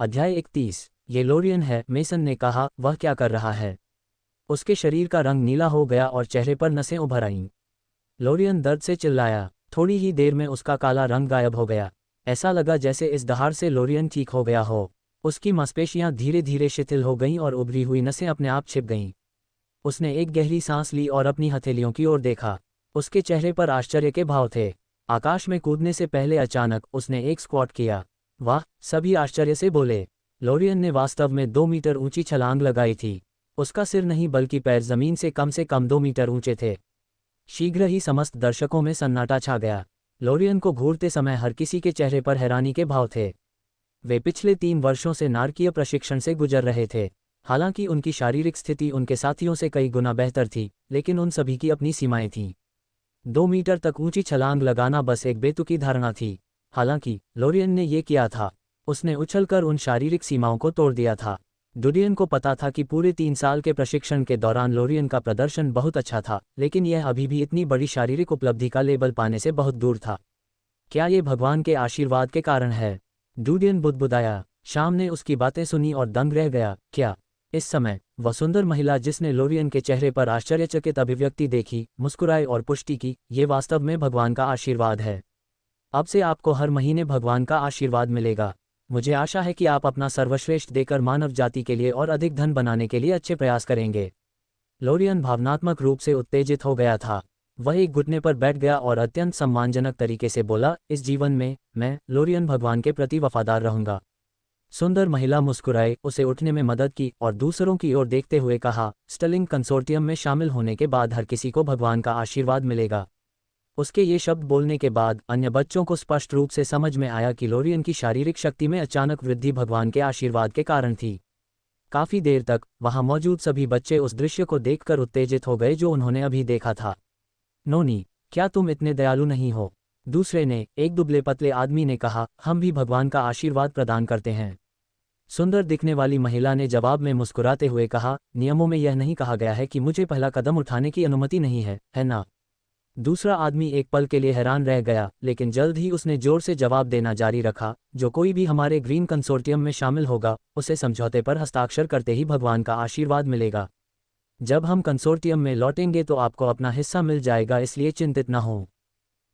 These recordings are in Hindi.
अध्याय 31। ये लोरियन है, मेसन ने कहा। वह क्या कर रहा है? उसके शरीर का रंग नीला हो गया और चेहरे पर नसें उभर आईं। लोरियन दर्द से चिल्लाया। थोड़ी ही देर में उसका काला रंग गायब हो गया। ऐसा लगा जैसे इस दहाड़ से लोरियन ठीक हो गया हो। उसकी मांसपेशियां धीरे धीरे शिथिल हो गईं और उभरी हुई नसें अपने आप छिप गईं। उसने एक गहरी सांस ली और अपनी हथेलियों की ओर देखा। उसके चेहरे पर आश्चर्य के भाव थे। आकाश में कूदने से पहले अचानक उसने एक स्क्वाट किया। वाह, सभी आश्चर्य से बोले। लोरियन ने वास्तव में 2 मीटर ऊंची छलांग लगाई थी। उसका सिर नहीं बल्कि पैर जमीन से कम 2 मीटर ऊंचे थे। शीघ्र ही समस्त दर्शकों में सन्नाटा छा गया। लोरियन को घूरते समय हर किसी के चेहरे पर हैरानी के भाव थे। वे पिछले 3 वर्षों से नारकीय प्रशिक्षण से गुजर रहे थे। हालांकि उनकी शारीरिक स्थिति उनके साथियों से कई गुना बेहतर थी, लेकिन उन सभी की अपनी सीमाएं थीं। 2 मीटर तक ऊंची छलांग लगाना बस एक बेतुकी धारणा थी। हालांकि लोरियन ने ये किया था। उसने उछलकर उन शारीरिक सीमाओं को तोड़ दिया था। डुडियन को पता था कि पूरे 3 साल के प्रशिक्षण के दौरान लोरियन का प्रदर्शन बहुत अच्छा था, लेकिन यह अभी भी इतनी बड़ी शारीरिक उपलब्धि का लेबल पाने से बहुत दूर था। क्या ये भगवान के आशीर्वाद के कारण है? डुडियन बुदबुदाया। शाम ने उसकी बातें सुनी और दंग रह गया। क्या? इस समय वह सुंदर महिला जिसने लोरियन के चेहरे पर आश्चर्यचकित अभिव्यक्ति देखी, मुस्कुराई और पुष्टि की, ये वास्तव में भगवान का आशीर्वाद है। अब से आपको हर महीने भगवान का आशीर्वाद मिलेगा। मुझे आशा है कि आप अपना सर्वश्रेष्ठ देकर मानव जाति के लिए और अधिक धन बनाने के लिए अच्छे प्रयास करेंगे। लोरियन भावनात्मक रूप से उत्तेजित हो गया था। वह एक घुटने पर बैठ गया और अत्यंत सम्मानजनक तरीके से बोला, इस जीवन में मैं लोरियन भगवान के प्रति वफादार रहूंगा। सुंदर महिला मुस्कुराए, उसे उठने में मदद की और दूसरों की ओर देखते हुए कहा, स्टर्लिंग कंसोर्टियम में शामिल होने के बाद हर किसी को भगवान का आशीर्वाद मिलेगा। उसके ये शब्द बोलने के बाद अन्य बच्चों को स्पष्ट रूप से समझ में आया कि लोरियन की शारीरिक शक्ति में अचानक वृद्धि भगवान के आशीर्वाद के कारण थी। काफी देर तक वहां मौजूद सभी बच्चे उस दृश्य को देखकर उत्तेजित हो गए जो उन्होंने अभी देखा था। नोनी, क्या तुम इतने दयालु नहीं हो? दूसरे ने, एक दुबले पतले आदमी ने कहा। हम भी भगवान का आशीर्वाद प्रदान करते हैं। सुंदर दिखने वाली महिला ने जवाब में मुस्कुराते हुए कहा, नियमों में यह नहीं कहा गया है कि मुझे पहला कदम उठाने की अनुमति नहीं है ना? दूसरा आदमी एक पल के लिए हैरान रह गया, लेकिन जल्द ही उसने जोर से जवाब देना जारी रखा, जो कोई भी हमारे ग्रीन कंसोर्टियम में शामिल होगा, उसे समझौते पर हस्ताक्षर करते ही भगवान का आशीर्वाद मिलेगा। जब हम कंसोर्टियम में लौटेंगे तो आपको अपना हिस्सा मिल जाएगा, इसलिए चिंतित न हो।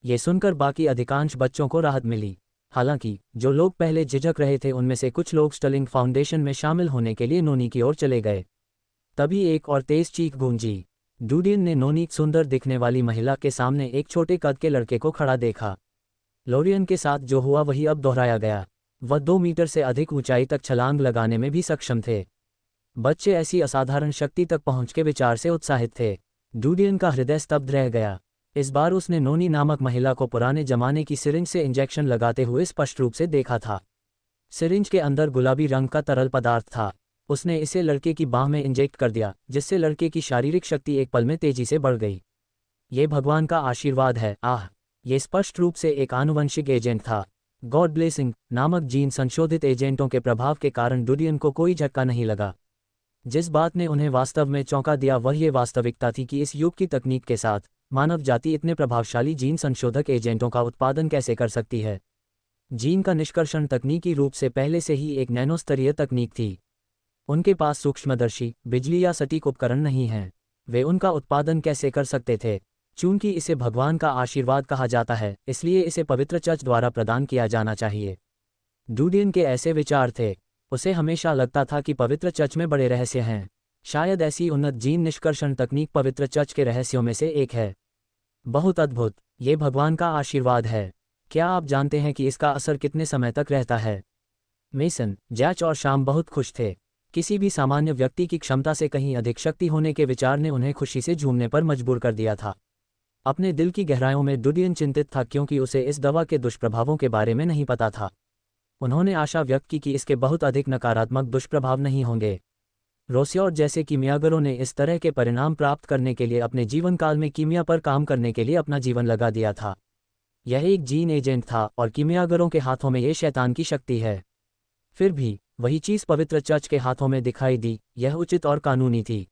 ये सुनकर बाकी अधिकांश बच्चों को राहत मिली। हालांकि जो लोग पहले झिझक रहे थे उनमें से कुछ लोग स्टर्लिंग फाउंडेशन में शामिल होने के लिए नोनी की ओर चले गए। तभी एक और तेज चीख गूंजी। डुडियन ने नोनी, सुंदर दिखने वाली महिला के सामने एक छोटे कद के लड़के को खड़ा देखा। लोरियन के साथ जो हुआ वही अब दोहराया गया। वह 2 मीटर से अधिक ऊंचाई तक छलांग लगाने में भी सक्षम थे। बच्चे ऐसी असाधारण शक्ति तक पहुंच के विचार से उत्साहित थे। डुडियन का हृदय स्तब्ध रह गया। इस बार उसने नोनी नामक महिला को पुराने जमाने की सिरिंज से इंजेक्शन लगाते हुए स्पष्ट रूप से देखा था। सिरिंज के अंदर गुलाबी रंग का तरल पदार्थ था। उसने इसे लड़के की बाह में इंजेक्ट कर दिया, जिससे लड़के की शारीरिक शक्ति एक पल में तेजी से बढ़ गई। ये भगवान का आशीर्वाद है। आह! ये स्पष्ट रूप से एक आनुवंशिक एजेंट था। गॉड ब्लेसिंग नामक जीन संशोधित एजेंटों के प्रभाव के कारण डुडियन को कोई झटका नहीं लगा। जिस बात ने उन्हें वास्तव में चौंका दिया वह ये वास्तविकता थी कि इस युग की तकनीक के साथ मानव जाति इतने प्रभावशाली जीन संशोधक एजेंटों का उत्पादन कैसे कर सकती है। जीन का निष्कर्षण तकनीकी रूप से पहले से ही एक नैनोस्तरीय तकनीक थी। उनके पास सूक्ष्मदर्शी, बिजली या सटीक उपकरण नहीं हैं। वे उनका उत्पादन कैसे कर सकते थे? चूंकि इसे भगवान का आशीर्वाद कहा जाता है, इसलिए इसे पवित्र चर्च द्वारा प्रदान किया जाना चाहिए। डुडियन के ऐसे विचार थे। उसे हमेशा लगता था कि पवित्र चर्च में बड़े रहस्य हैं। शायद ऐसी उन्नत जीन निष्कर्षण तकनीक पवित्र चर्च के रहस्यों में से एक है। बहुत अद्भुत! ये भगवान का आशीर्वाद है। क्या आप जानते हैं कि इसका असर कितने समय तक रहता है? मेसन, जैच और शाम बहुत खुश थे। किसी भी सामान्य व्यक्ति की क्षमता से कहीं अधिक शक्ति होने के विचार ने उन्हें खुशी से झूमने पर मजबूर कर दिया था। अपने दिल की गहराइयों में डुडियन चिंतित था, क्योंकि उसे इस दवा के दुष्प्रभावों के बारे में नहीं पता था। उन्होंने आशा व्यक्त की कि इसके बहुत अधिक नकारात्मक दुष्प्रभाव नहीं होंगे। रोसियोर जैसे कीमियागरों ने इस तरह के परिणाम प्राप्त करने के लिए अपने जीवन काल में कीमिया पर काम करने के लिए अपना जीवन लगा दिया था। यह एक जीन एजेंट था और कीमियागरों के हाथों में ये शैतान की शक्ति है। फिर भी वही चीज़ पवित्र चर्च के हाथों में दिखाई दी। यह उचित और कानूनी थी।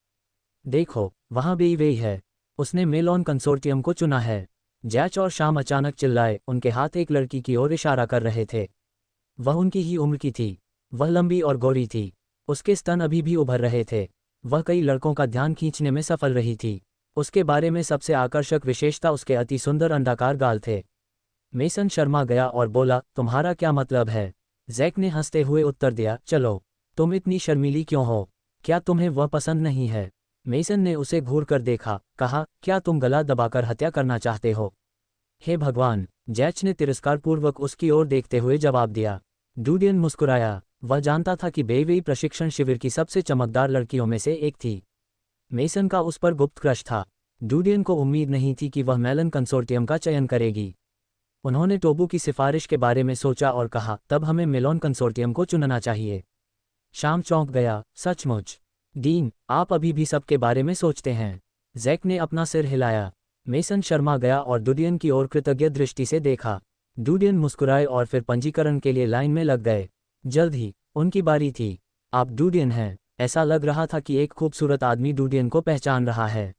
देखो, वहाँ बेईवेई है। उसने मेलॉन कंसोर्टियम को चुना है। जैच और शाम अचानक चिल्लाए। उनके हाथ एक लड़की की ओर इशारा कर रहे थे। वह उनकी ही उम्र की थी। वह लंबी और गोरी थी। उसके स्तन अभी भी उभर रहे थे। वह कई लड़कों का ध्यान खींचने में सफल रही थी। उसके बारे में सबसे आकर्षक विशेषता उसके अति सुंदर अंडाकार गाल थे। मेसन शर्मा गया और बोला, तुम्हारा क्या मतलब है? जैक ने हंसते हुए उत्तर दिया, चलो, तुम इतनी शर्मीली क्यों हो? क्या तुम्हें वह पसंद नहीं है? मेसन ने उसे घूर कर देखा, कहा, क्या तुम गला दबाकर हत्या करना चाहते हो? हे भगवान! जैच ने तिरस्कारपूर्वक उसकी ओर देखते हुए जवाब दिया। डूडियन मुस्कुराया। वह जानता था कि बेवेई प्रशिक्षण शिविर की सबसे चमकदार लड़कियों में से एक थी। मेसन का उस पर गुप्त क्रश था। डूडियन को उम्मीद नहीं थी कि वह मेलन कंसोर्टियम का चयन करेगी। उन्होंने टोबू की सिफारिश के बारे में सोचा और कहा, तब हमें मेलोन कंसोर्टियम को चुनना चाहिए। शाम चौंक गया, सचमुच? डीन, आप अभी भी सबके बारे में सोचते हैं? जैक ने अपना सिर हिलाया। मेसन शर्मा गया और डूडियन की ओर कृतज्ञ दृष्टि से देखा। डूडियन मुस्कुराए और फिर पंजीकरण के लिए लाइन में लग गए। जल्द ही उनकी बारी थी। आप डूडियन हैं? ऐसा लग रहा था कि एक खूबसूरत आदमी डूडियन को पहचान रहा है।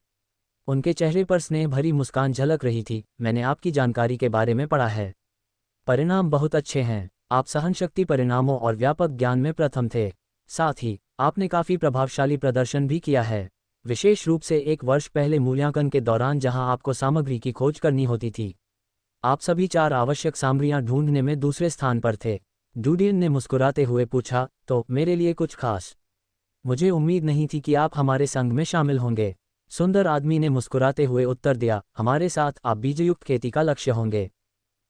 उनके चेहरे पर स्नेह भरी मुस्कान झलक रही थी। मैंने आपकी जानकारी के बारे में पढ़ा है। परिणाम बहुत अच्छे हैं। आप सहनशक्ति परिणामों और व्यापक ज्ञान में प्रथम थे। साथ ही आपने काफ़ी प्रभावशाली प्रदर्शन भी किया है, विशेष रूप से 1 वर्ष पहले मूल्यांकन के दौरान जहां आपको सामग्री की खोज करनी होती थी। आप सभी 4 आवश्यक सामग्रियां ढूंढने में दूसरे स्थान पर थे। डूडियन ने मुस्कुराते हुए पूछा, तो मेरे लिए कुछ खास? मुझे उम्मीद नहीं थी कि आप हमारे संघ में शामिल होंगे। सुंदर आदमी ने मुस्कुराते हुए उत्तर दिया, हमारे साथ आप बीजयुक्त खेती का लक्ष्य होंगे।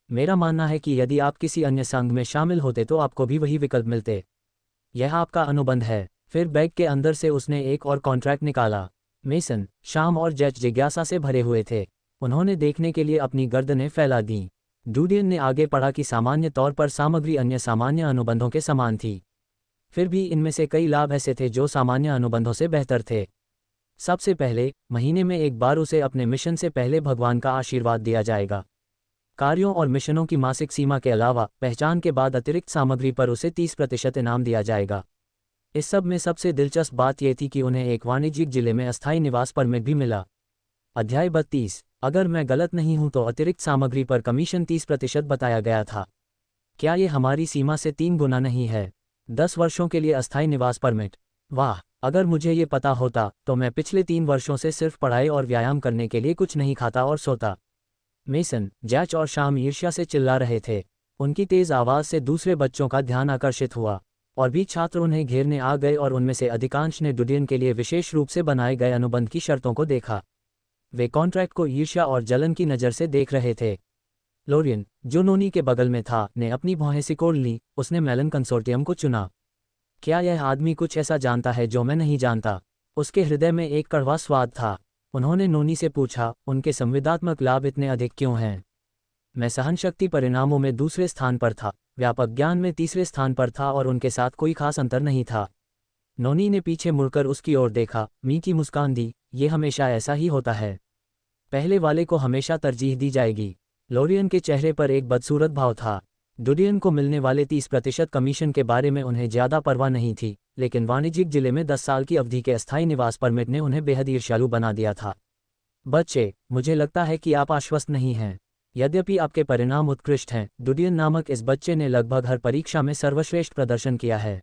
मेरा मानना है कि यदि आप किसी अन्य संघ में शामिल होते तो आपको भी वही विकल्प मिलते। यह आपका अनुबंध है। फिर बैग के अंदर से उसने एक और कॉन्ट्रैक्ट निकाला। मेसन, शाम और जैच जिज्ञासा से भरे हुए थे। उन्होंने देखने के लिए अपनी गर्दनें फैला दीं। डूडियन ने आगे पढ़ा कि सामान्य तौर पर सामग्री अन्य सामान्य अनुबंधों के समान थी। फिर भी इनमें से कई लाभ ऐसे थे जो सामान्य अनुबंधों से बेहतर थे। सबसे पहले, महीने में एक बार उसे अपने मिशन से पहले भगवान का आशीर्वाद दिया जाएगा। कार्यों और मिशनों की मासिक सीमा के अलावा पहचान के बाद अतिरिक्त सामग्री पर उसे 30% इनाम दिया जाएगा। इस सब में सबसे दिलचस्प बात यह थी कि उन्हें एक वाणिज्यिक जिले में अस्थायी निवास परमिट भी मिला। अध्याय 32। अगर मैं गलत नहीं हूं तो अतिरिक्त सामग्री पर कमीशन 30% बताया गया था। क्या ये हमारी सीमा से 3 गुना नहीं है? 10 वर्षों के लिए अस्थायी निवास परमिट। वाह, अगर मुझे ये पता होता तो मैं पिछले 3 वर्षों से सिर्फ पढ़ाई और व्यायाम करने के लिए कुछ नहीं खाता और सोता। मेसन, जैच और शाम ईर्ष्या से चिल्ला रहे थे। उनकी तेज आवाज से दूसरे बच्चों का ध्यान आकर्षित हुआ और भी छात्र उन्हें घेरने आ गए और उनमें से अधिकांश ने डूडियन के लिए विशेष रूप से बनाए गए अनुबंध की शर्तों को देखा। वे कॉन्ट्रैक्ट को ईर्ष्या और जलन की नज़र से देख रहे थे। लोरियन, जो नोनी के बगल में था, ने अपनी भौहें सिकोड़ ली। उसने मेलन कंसोर्टियम को चुना। क्या यह आदमी कुछ ऐसा जानता है जो मैं नहीं जानता? उसके हृदय में एक कड़वा स्वाद था। उन्होंने नोनी से पूछा, उनके संविदात्मक लाभ इतने अधिक क्यों हैं? मैं सहनशक्ति परिणामों में दूसरे स्थान पर था, व्यापक ज्ञान में तीसरे स्थान पर था और उनके साथ कोई खास अंतर नहीं था। नोनी ने पीछे मुड़कर उसकी ओर देखा, मीठी मुस्कान दी, ये हमेशा ऐसा ही होता है। पहले वाले को हमेशा तरजीह दी जाएगी। लोरियन के चेहरे पर एक बदसूरत भाव था। डूडियन को मिलने वाले 30% कमीशन के बारे में उन्हें ज़्यादा परवाह नहीं थी, लेकिन वाणिज्यिक जिले में 10 साल की अवधि के अस्थायी निवास परमिट ने उन्हें बेहद ईर्ष्यालु बना दिया था। बच्चे, मुझे लगता है कि आप आश्वस्त नहीं हैं। यद्यपि आपके परिणाम उत्कृष्ट हैं, डूडियन नामक इस बच्चे ने लगभग हर परीक्षा में सर्वश्रेष्ठ प्रदर्शन किया है।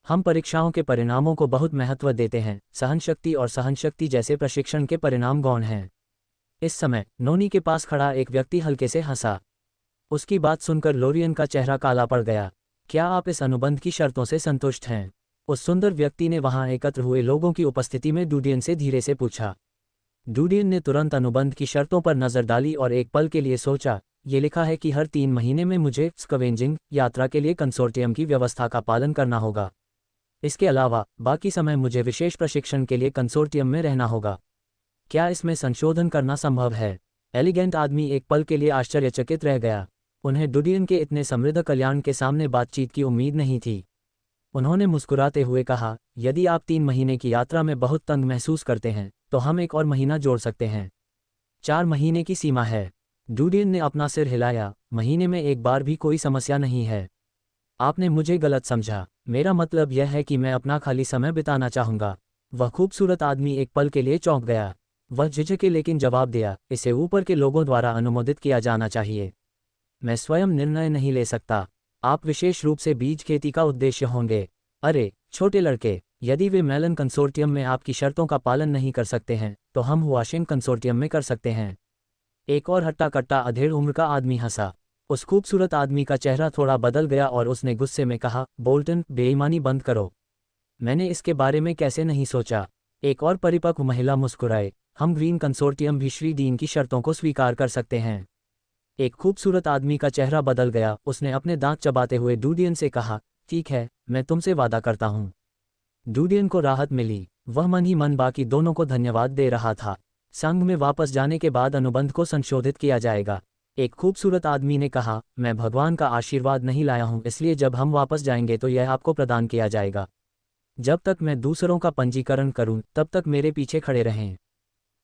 हम परीक्षाओं के परिणामों को बहुत महत्व देते हैं। सहनशक्ति और सहनशक्ति जैसे प्रशिक्षण के परिणाम गौण हैं। इस समय नोनी के पास खड़ा एक व्यक्ति हल्के से हंसा। उसकी बात सुनकर लोरियन का चेहरा काला पड़ गया। क्या आप इस अनुबंध की शर्तों से संतुष्ट हैं? उस सुंदर व्यक्ति ने वहां एकत्र हुए लोगों की उपस्थिति में डूडियन से धीरे से पूछा। डूडियन ने तुरंत अनुबंध की शर्तों पर नजर डाली और एक पल के लिए सोचा, ये लिखा है कि हर 3 महीने में मुझे स्कवेंजिंग यात्रा के लिए कंसोर्टियम की व्यवस्था का पालन करना होगा। इसके अलावा बाकी समय मुझे विशेष प्रशिक्षण के लिए कंसोर्टियम में रहना होगा। क्या इसमें संशोधन करना संभव है? एलिगेंट आदमी एक पल के लिए आश्चर्यचकित रह गया। उन्हें डूडियन के इतने समृद्ध कल्याण के सामने बातचीत की उम्मीद नहीं थी। उन्होंने मुस्कुराते हुए कहा, यदि आप 3 महीने की यात्रा में बहुत तंग महसूस करते हैं तो हम एक और महीना जोड़ सकते हैं। 4 महीने की सीमा है। डूडियन ने अपना सिर हिलाया। महीने में एक बार भी कोई समस्या नहीं है। आपने मुझे गलत समझा। मेरा मतलब यह है कि मैं अपना खाली समय बिताना चाहूँगा। वह खूबसूरत आदमी एक पल के लिए चौंक गया। वह झिझके लेकिन जवाब दिया, इसे ऊपर के लोगों द्वारा अनुमोदित किया जाना चाहिए। मैं स्वयं निर्णय नहीं ले सकता। आप विशेष रूप से बीज खेती का उद्देश्य होंगे। अरे छोटे लड़के, यदि वे मेलन कंसोर्टियम में आपकी शर्तों का पालन नहीं कर सकते हैं तो हम हुआशिंग कंसोर्टियम में कर सकते हैं। एक और हट्टा कट्टा अधेड़ उम्र का आदमी हंसा। उस खूबसूरत आदमी का चेहरा थोड़ा बदल गया और उसने गुस्से में कहा, बोल्टन, बेईमानी बंद करो। मैंने इसके बारे में कैसे नहीं सोचा। एक और परिपक्व महिला मुस्कुराए, हम ग्रीन कंसोर्टियम भी श्री डीन की शर्तों को स्वीकार कर सकते हैं। एक खूबसूरत आदमी का चेहरा बदल गया, उसने अपने दांत चबाते हुए डूडियन से कहा, ठीक है, मैं तुमसे वादा करता हूँ। डूडियन को राहत मिली, वह मन ही मन बाकी दोनों को धन्यवाद दे रहा था। संघ में वापस जाने के बाद अनुबंध को संशोधित किया जाएगा। एक खूबसूरत आदमी ने कहा, मैं भगवान का आशीर्वाद नहीं लाया हूँ, इसलिए जब हम वापस जाएंगे तो यह आपको प्रदान किया जाएगा। जब तक मैं दूसरों का पंजीकरण करूं तब तक मेरे पीछे खड़े रहें।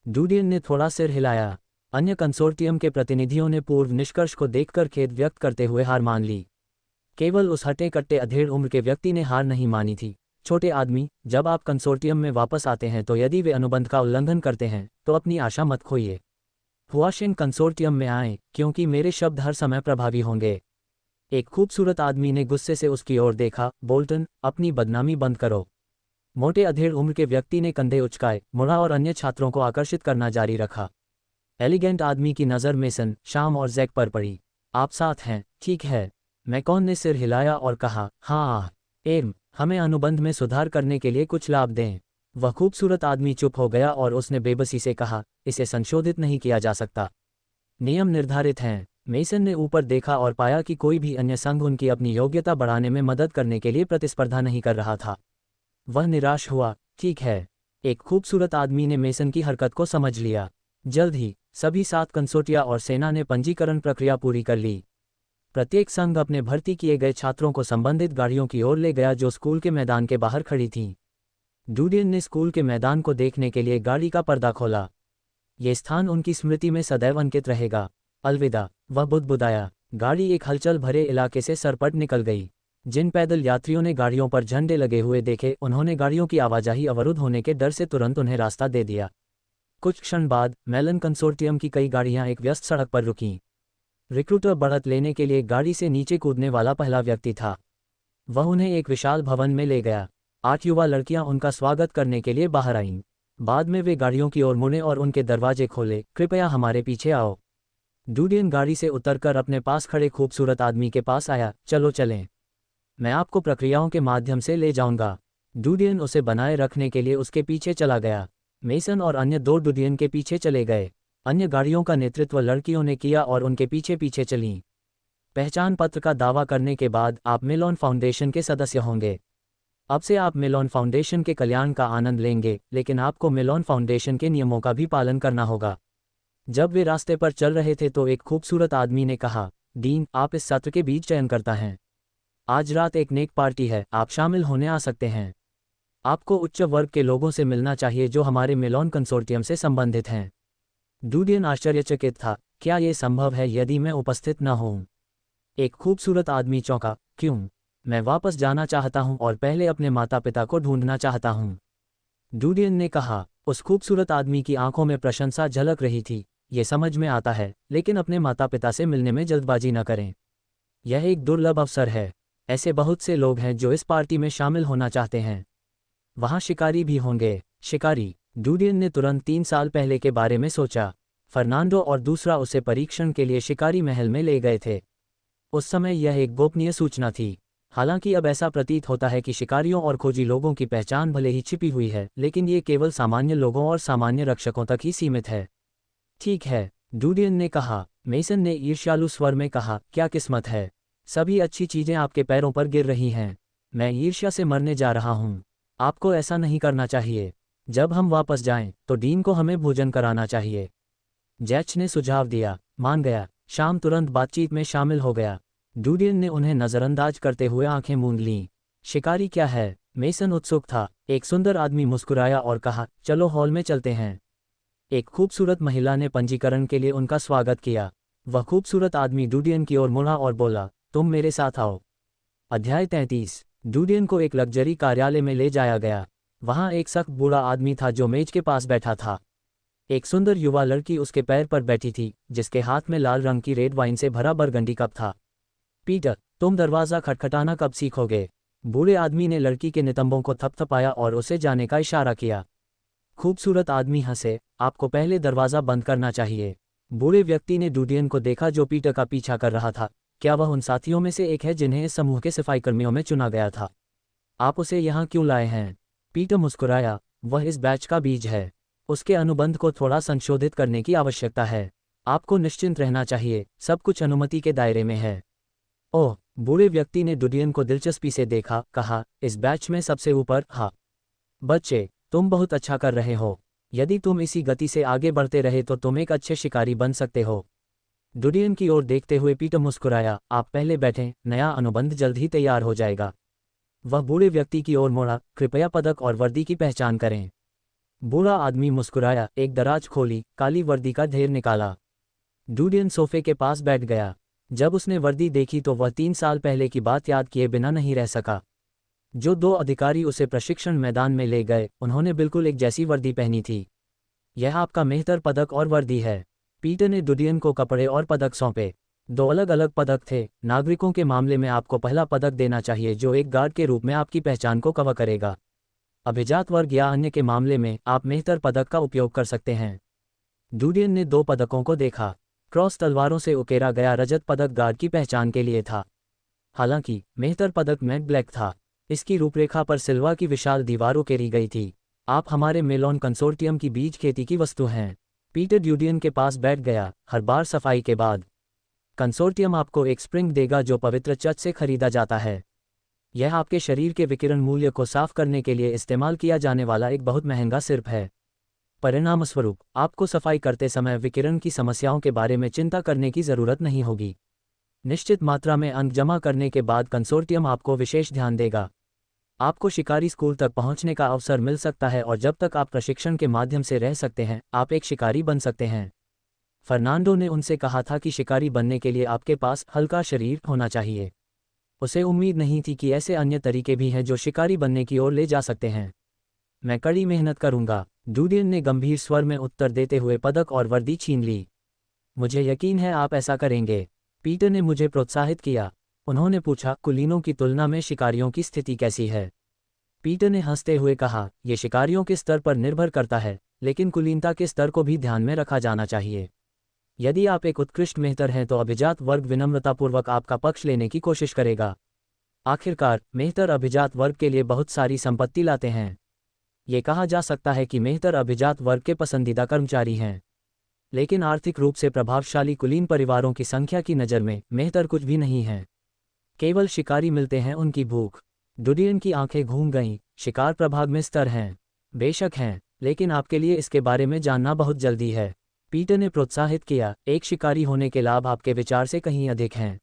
डूडियन ने थोड़ा सिर हिलाया। अन्य कंसोर्टियम के प्रतिनिधियों ने पूर्व निष्कर्ष को देखकर खेद व्यक्त करते हुए हार मान ली। केवल उस हटे कट्टे अधेड़ उम्र के व्यक्ति ने हार नहीं मानी थी। छोटे आदमी, जब आप कंसोर्टियम में वापस आते हैं तो यदि वे अनुबंध का उल्लंघन करते हैं तो अपनी आशा मत खोइए। हुआशिंग कंसोर्टियम में आएं, क्योंकि मेरे शब्द हर समय प्रभावी होंगे। एक खूबसूरत आदमी ने गुस्से से उसकी ओर देखा, बोल्टन, अपनी बदनामी बंद करो। मोटे अधेड़ उम्र के व्यक्ति ने कंधे उचकाए, मुड़ा और अन्य छात्रों को आकर्षित करना जारी रखा। एलिगेंट आदमी की नज़र मेसन, शाम और जैक पर पड़ी। आप साथ हैं, ठीक है। मैकॉन ने सिर हिलाया और कहा, हाँ एम, हमें अनुबंध में सुधार करने के लिए कुछ लाभ दें। वह खूबसूरत आदमी चुप हो गया और उसने बेबसी से कहा, इसे संशोधित नहीं किया जा सकता। नियम निर्धारित हैं। मेसन ने ऊपर देखा और पाया कि कोई भी अन्य संघ उनकी अपनी योग्यता बढ़ाने में मदद करने के लिए प्रतिस्पर्धा नहीं कर रहा था। वह निराश हुआ। ठीक है। एक खूबसूरत आदमी ने मेसन की हरकत को समझ लिया। जल्द ही सभी 7 कंसोर्टिया और सेना ने पंजीकरण प्रक्रिया पूरी कर ली। प्रत्येक संघ अपने भर्ती किए गए छात्रों को संबंधित गाड़ियों की ओर ले गया जो स्कूल के मैदान के बाहर खड़ी थीं। डूडियन ने स्कूल के मैदान को देखने के लिए गाड़ी का पर्दा खोला। ये स्थान उनकी स्मृति में सदैव अंकित रहेगा। अलविदा, वह बुदबुदाया। गाड़ी एक हलचल भरे इलाके से सरपट निकल गई। जिन पैदल यात्रियों ने गाड़ियों पर झंडे लगे हुए देखे, उन्होंने गाड़ियों की आवाजाही अवरुद्ध होने के डर से तुरंत उन्हें रास्ता दे दिया। कुछ क्षण बाद मेलन कंसोर्टियम की कई गाड़ियां एक व्यस्त सड़क पर रुकीं। रिक्रूटर बढ़त लेने के लिए गाड़ी से नीचे कूदने वाला पहला व्यक्ति था। वह उन्हें एक विशाल भवन में ले गया। 8 युवा लड़कियां उनका स्वागत करने के लिए बाहर आईं। बाद में वे गाड़ियों की ओर मुड़े और उनके दरवाजे खोले। कृपया हमारे पीछे आओ। डूडियन गाड़ी से उतरकर अपने पास खड़े खूबसूरत आदमी के पास आया। चलो चलें, मैं आपको प्रक्रियाओं के माध्यम से ले जाऊंगा। डूडियन उसे बनाए रखने के लिए उसके पीछे चला गया। मेसन और अन्य 2 डूडियन के पीछे चले गए। अन्य गाड़ियों का नेतृत्व लड़कियों ने किया और उनके पीछे पीछे चलीं। पहचान पत्र का दावा करने के बाद आप मेलोन फाउंडेशन के सदस्य होंगे। अब से आप मेलोन फाउंडेशन के कल्याण का आनंद लेंगे, लेकिन आपको मेलोन फाउंडेशन के नियमों का भी पालन करना होगा। जब वे रास्ते पर चल रहे थे तो एक खूबसूरत आदमी ने कहा, डीन, आप इस सत्र के बीच चयनकर्ता हैं। आज रात एक नेक पार्टी है, आप शामिल होने आ सकते हैं। आपको उच्च वर्ग के लोगों से मिलना चाहिए जो हमारे मेलोन कंसोर्टियम से संबंधित हैं। डूडियन आश्चर्यचकित था। क्या यह संभव है यदि मैं उपस्थित न हूं? एक खूबसूरत आदमी चौंका। क्यों? मैं वापस जाना चाहता हूं और पहले अपने माता पिता को ढूंढना चाहता हूं। डूडियन ने कहा। उस खूबसूरत आदमी की आंखों में प्रशंसा झलक रही थी। ये समझ में आता है, लेकिन अपने माता पिता से मिलने में जल्दबाजी न करें। यह एक दुर्लभ अवसर है। ऐसे बहुत से लोग हैं जो इस पार्टी में शामिल होना चाहते हैं। वहाँ शिकारी भी होंगे। शिकारी? डूडियन ने तुरंत 3 साल पहले के बारे में सोचा। फर्नांडो और दूसरा उसे परीक्षण के लिए शिकारी महल में ले गए थे। उस समय यह एक गोपनीय सूचना थी। हालांकि अब ऐसा प्रतीत होता है कि शिकारियों और खोजी लोगों की पहचान भले ही छिपी हुई है, लेकिन ये केवल सामान्य लोगों और सामान्य रक्षकों तक ही सीमित है। ठीक है, डूडियन ने कहा। मेसन ने ईर्ष्यालु स्वर में कहा, क्या किस्मत है। सभी अच्छी चीजें आपके पैरों पर गिर रही हैं। मैं ईर्ष्या से मरने जा रहा हूं। आपको ऐसा नहीं करना चाहिए। जब हम वापस जाएं, तो डीन को हमें भोजन कराना चाहिए। जैच ने सुझाव दिया। मान गया। शाम तुरंत बातचीत में शामिल हो गया। डूडियन ने उन्हें नज़रअंदाज करते हुए आंखें मूंद लीं। शिकारी क्या है? मेसन उत्सुक था। एक सुंदर आदमी मुस्कुराया और कहा, चलो हॉल में चलते हैं। एक खूबसूरत महिला ने पंजीकरण के लिए उनका स्वागत किया। वह खूबसूरत आदमी डूडियन की ओर मुड़ा और बोला, तुम मेरे साथ आओ। अध्याय 33। डूडियन को एक लग्जरी कार्यालय में ले जाया गया। वहां एक सख्त बूढ़ा आदमी था जो मेज के पास बैठा था। एक सुंदर युवा लड़की उसके पैर पर बैठी थी, जिसके हाथ में लाल रंग की रेड वाइन से भरा बरगंडी कप था। पीटर, तुम दरवाज़ा खटखटाना कब सीखोगे? बूढ़े आदमी ने लड़की के नितंबों को थपथपाया और उसे जाने का इशारा किया। खूबसूरत आदमी हंसे, आपको पहले दरवाज़ा बंद करना चाहिए। बूढ़े व्यक्ति ने डूडियन को देखा जो पीटर का पीछा कर रहा था। क्या वह उन साथियों में से एक है जिन्हें इस समूह के सफाई कर्मियों में चुना गया था? आप उसे यहाँ क्यों लाए हैं? पीटर मुस्कुराया, वह इस बैच का बीज है। उसके अनुबंध को थोड़ा संशोधित करने की आवश्यकता है। आपको निश्चिंत रहना चाहिए, सब कुछ अनुमति के दायरे में है। ओह, बूढ़े व्यक्ति ने डूडियन को दिलचस्पी से देखा, कहा, इस बैच में सबसे ऊपर? हाँ। बच्चे, तुम बहुत अच्छा कर रहे हो। यदि तुम इसी गति से आगे बढ़ते रहे तो तुम एक अच्छे शिकारी बन सकते हो। डूडियन की ओर देखते हुए पीटर मुस्कुराया, आप पहले बैठें, नया अनुबंध जल्द ही तैयार हो जाएगा। वह बूढ़े व्यक्ति की ओर मुड़ा, कृपया पदक और वर्दी की पहचान करें। बूढ़ा आदमी मुस्कुराया, एक दराज खोली, काली वर्दी का ढेर निकाला। डूडियन सोफे के पास बैठ गया। जब उसने वर्दी देखी तो वह 3 साल पहले की बात याद किए बिना नहीं रह सका। जो 2 अधिकारी उसे प्रशिक्षण मैदान में ले गए, उन्होंने बिल्कुल एक जैसी वर्दी पहनी थी। यह आपका मेहतर पदक और वर्दी है। पीटर ने डूडियन को कपड़े और पदक सौंपे। 2 अलग अलग पदक थे। नागरिकों के मामले में आपको पहला पदक देना चाहिए जो एक गार्ड के रूप में आपकी पहचान को कवर करेगा। अभिजात वर्ग या अन्य के मामले में आप मेहतर पदक का उपयोग कर सकते हैं। डूडियन ने 2 पदकों को देखा। क्रॉस तलवारों से उकेरा गया रजत पदक गार्ड की पहचान के लिए था। हालांकि मेहतर पदक मैट ब्लैक था। इसकी रूपरेखा पर सिल्वा की विशाल दीवार उकेरी गई थी। आप हमारे मेलोन कंसोर्टियम की बीज खेती की वस्तु हैं। पीटर डूडियन के पास बैठ गया। हर बार सफाई के बाद कंसोर्टियम आपको एक स्प्रिंग देगा जो पवित्र चर्च से खरीदा जाता है। यह आपके शरीर के विकिरण मूल्य को साफ करने के लिए इस्तेमाल किया जाने वाला एक बहुत महंगा सिर्फ है। परिणामस्वरूप आपको सफाई करते समय विकिरण की समस्याओं के बारे में चिंता करने की ज़रूरत नहीं होगी। निश्चित मात्रा में अंक जमा करने के बाद कंसोर्टियम आपको विशेष ध्यान देगा। आपको शिकारी स्कूल तक पहुंचने का अवसर मिल सकता है और जब तक आप प्रशिक्षण के माध्यम से रह सकते हैं, आप एक शिकारी बन सकते हैं। फर्नांडो ने उनसे कहा था कि शिकारी बनने के लिए आपके पास हल्का शरीर होना चाहिए। उसे उम्मीद नहीं थी कि ऐसे अन्य तरीके भी हैं जो शिकारी बनने की ओर ले जा सकते हैं। मैं कड़ी मेहनत करूंगा, डूडियन ने गंभीर स्वर में उत्तर देते हुए पदक और वर्दी छीन ली। मुझे यकीन है आप ऐसा करेंगे। पीटर ने मुझे प्रोत्साहित किया। उन्होंने पूछा, कुलीनों की तुलना में शिकारियों की स्थिति कैसी है? पीटर ने हंसते हुए कहा, यह शिकारियों के स्तर पर निर्भर करता है, लेकिन कुलीनता के स्तर को भी ध्यान में रखा जाना चाहिए। यदि आप एक उत्कृष्ट मेहतर हैं तो अभिजात वर्ग विनम्रतापूर्वक आपका पक्ष लेने की कोशिश करेगा। आखिरकार, मेहतर अभिजात वर्ग के लिए बहुत सारी संपत्ति लाते हैं। ये कहा जा सकता है कि मेहतर अभिजात वर्ग के पसंदीदा कर्मचारी हैं। लेकिन आर्थिक रूप से प्रभावशाली कुलीन परिवारों की संख्या की नज़र में मेहतर कुछ भी नहीं है। केवल शिकारी मिलते हैं उनकी भूख। डूडियन की आंखें घूम गईं। शिकार प्रभाग में स्तर हैं। बेशक हैं, लेकिन आपके लिए इसके बारे में जानना बहुत जल्दी है। पीटर ने प्रोत्साहित किया, एक शिकारी होने के लाभ आपके विचार से कहीं अधिक हैं।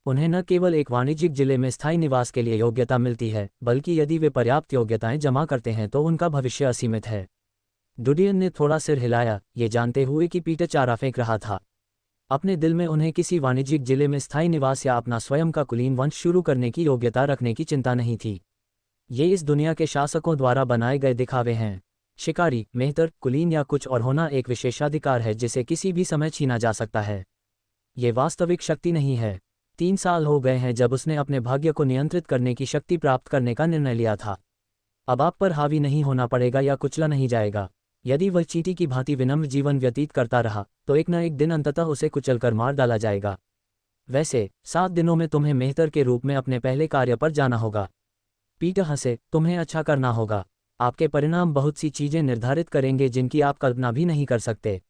उन्हें न केवल एक वाणिज्यिक जिले में स्थायी निवास के लिए योग्यता मिलती है, बल्कि यदि वे पर्याप्त योग्यताएं जमा करते हैं तो उनका भविष्य असीमित है। डूडियन ने थोड़ा सिर हिलाया, ये जानते हुए कि पीटर चारा फेंक रहा था। अपने दिल में उन्हें किसी वाणिज्यिक जिले में स्थायी निवास या अपना स्वयं का कुलीन वंश शुरू करने की योग्यता रखने की चिंता नहीं थी। ये इस दुनिया के शासकों द्वारा बनाए गए दिखावे हैं। शिकारी, मेहतर, कुलीन या कुछ और होना एक विशेषाधिकार है जिसे किसी भी समय छीना जा सकता है। ये वास्तविक शक्ति नहीं है। 3 साल हो गए हैं जब उसने अपने भाग्य को नियंत्रित करने की शक्ति प्राप्त करने का निर्णय लिया था। अब आप पर हावी नहीं होना पड़ेगा या कुचला नहीं जाएगा। यदि वह चींटी की भांति विनम्र जीवन व्यतीत करता रहा तो एक न एक दिन अंततः उसे कुचलकर मार डाला जाएगा। वैसे 7 दिनों में तुम्हें मेहतर के रूप में अपने पहले कार्य पर जाना होगा। पीटर हंसे, तुम्हें अच्छा करना होगा। आपके परिणाम बहुत सी चीजें निर्धारित करेंगे जिनकी आप कल्पना भी नहीं कर सकते।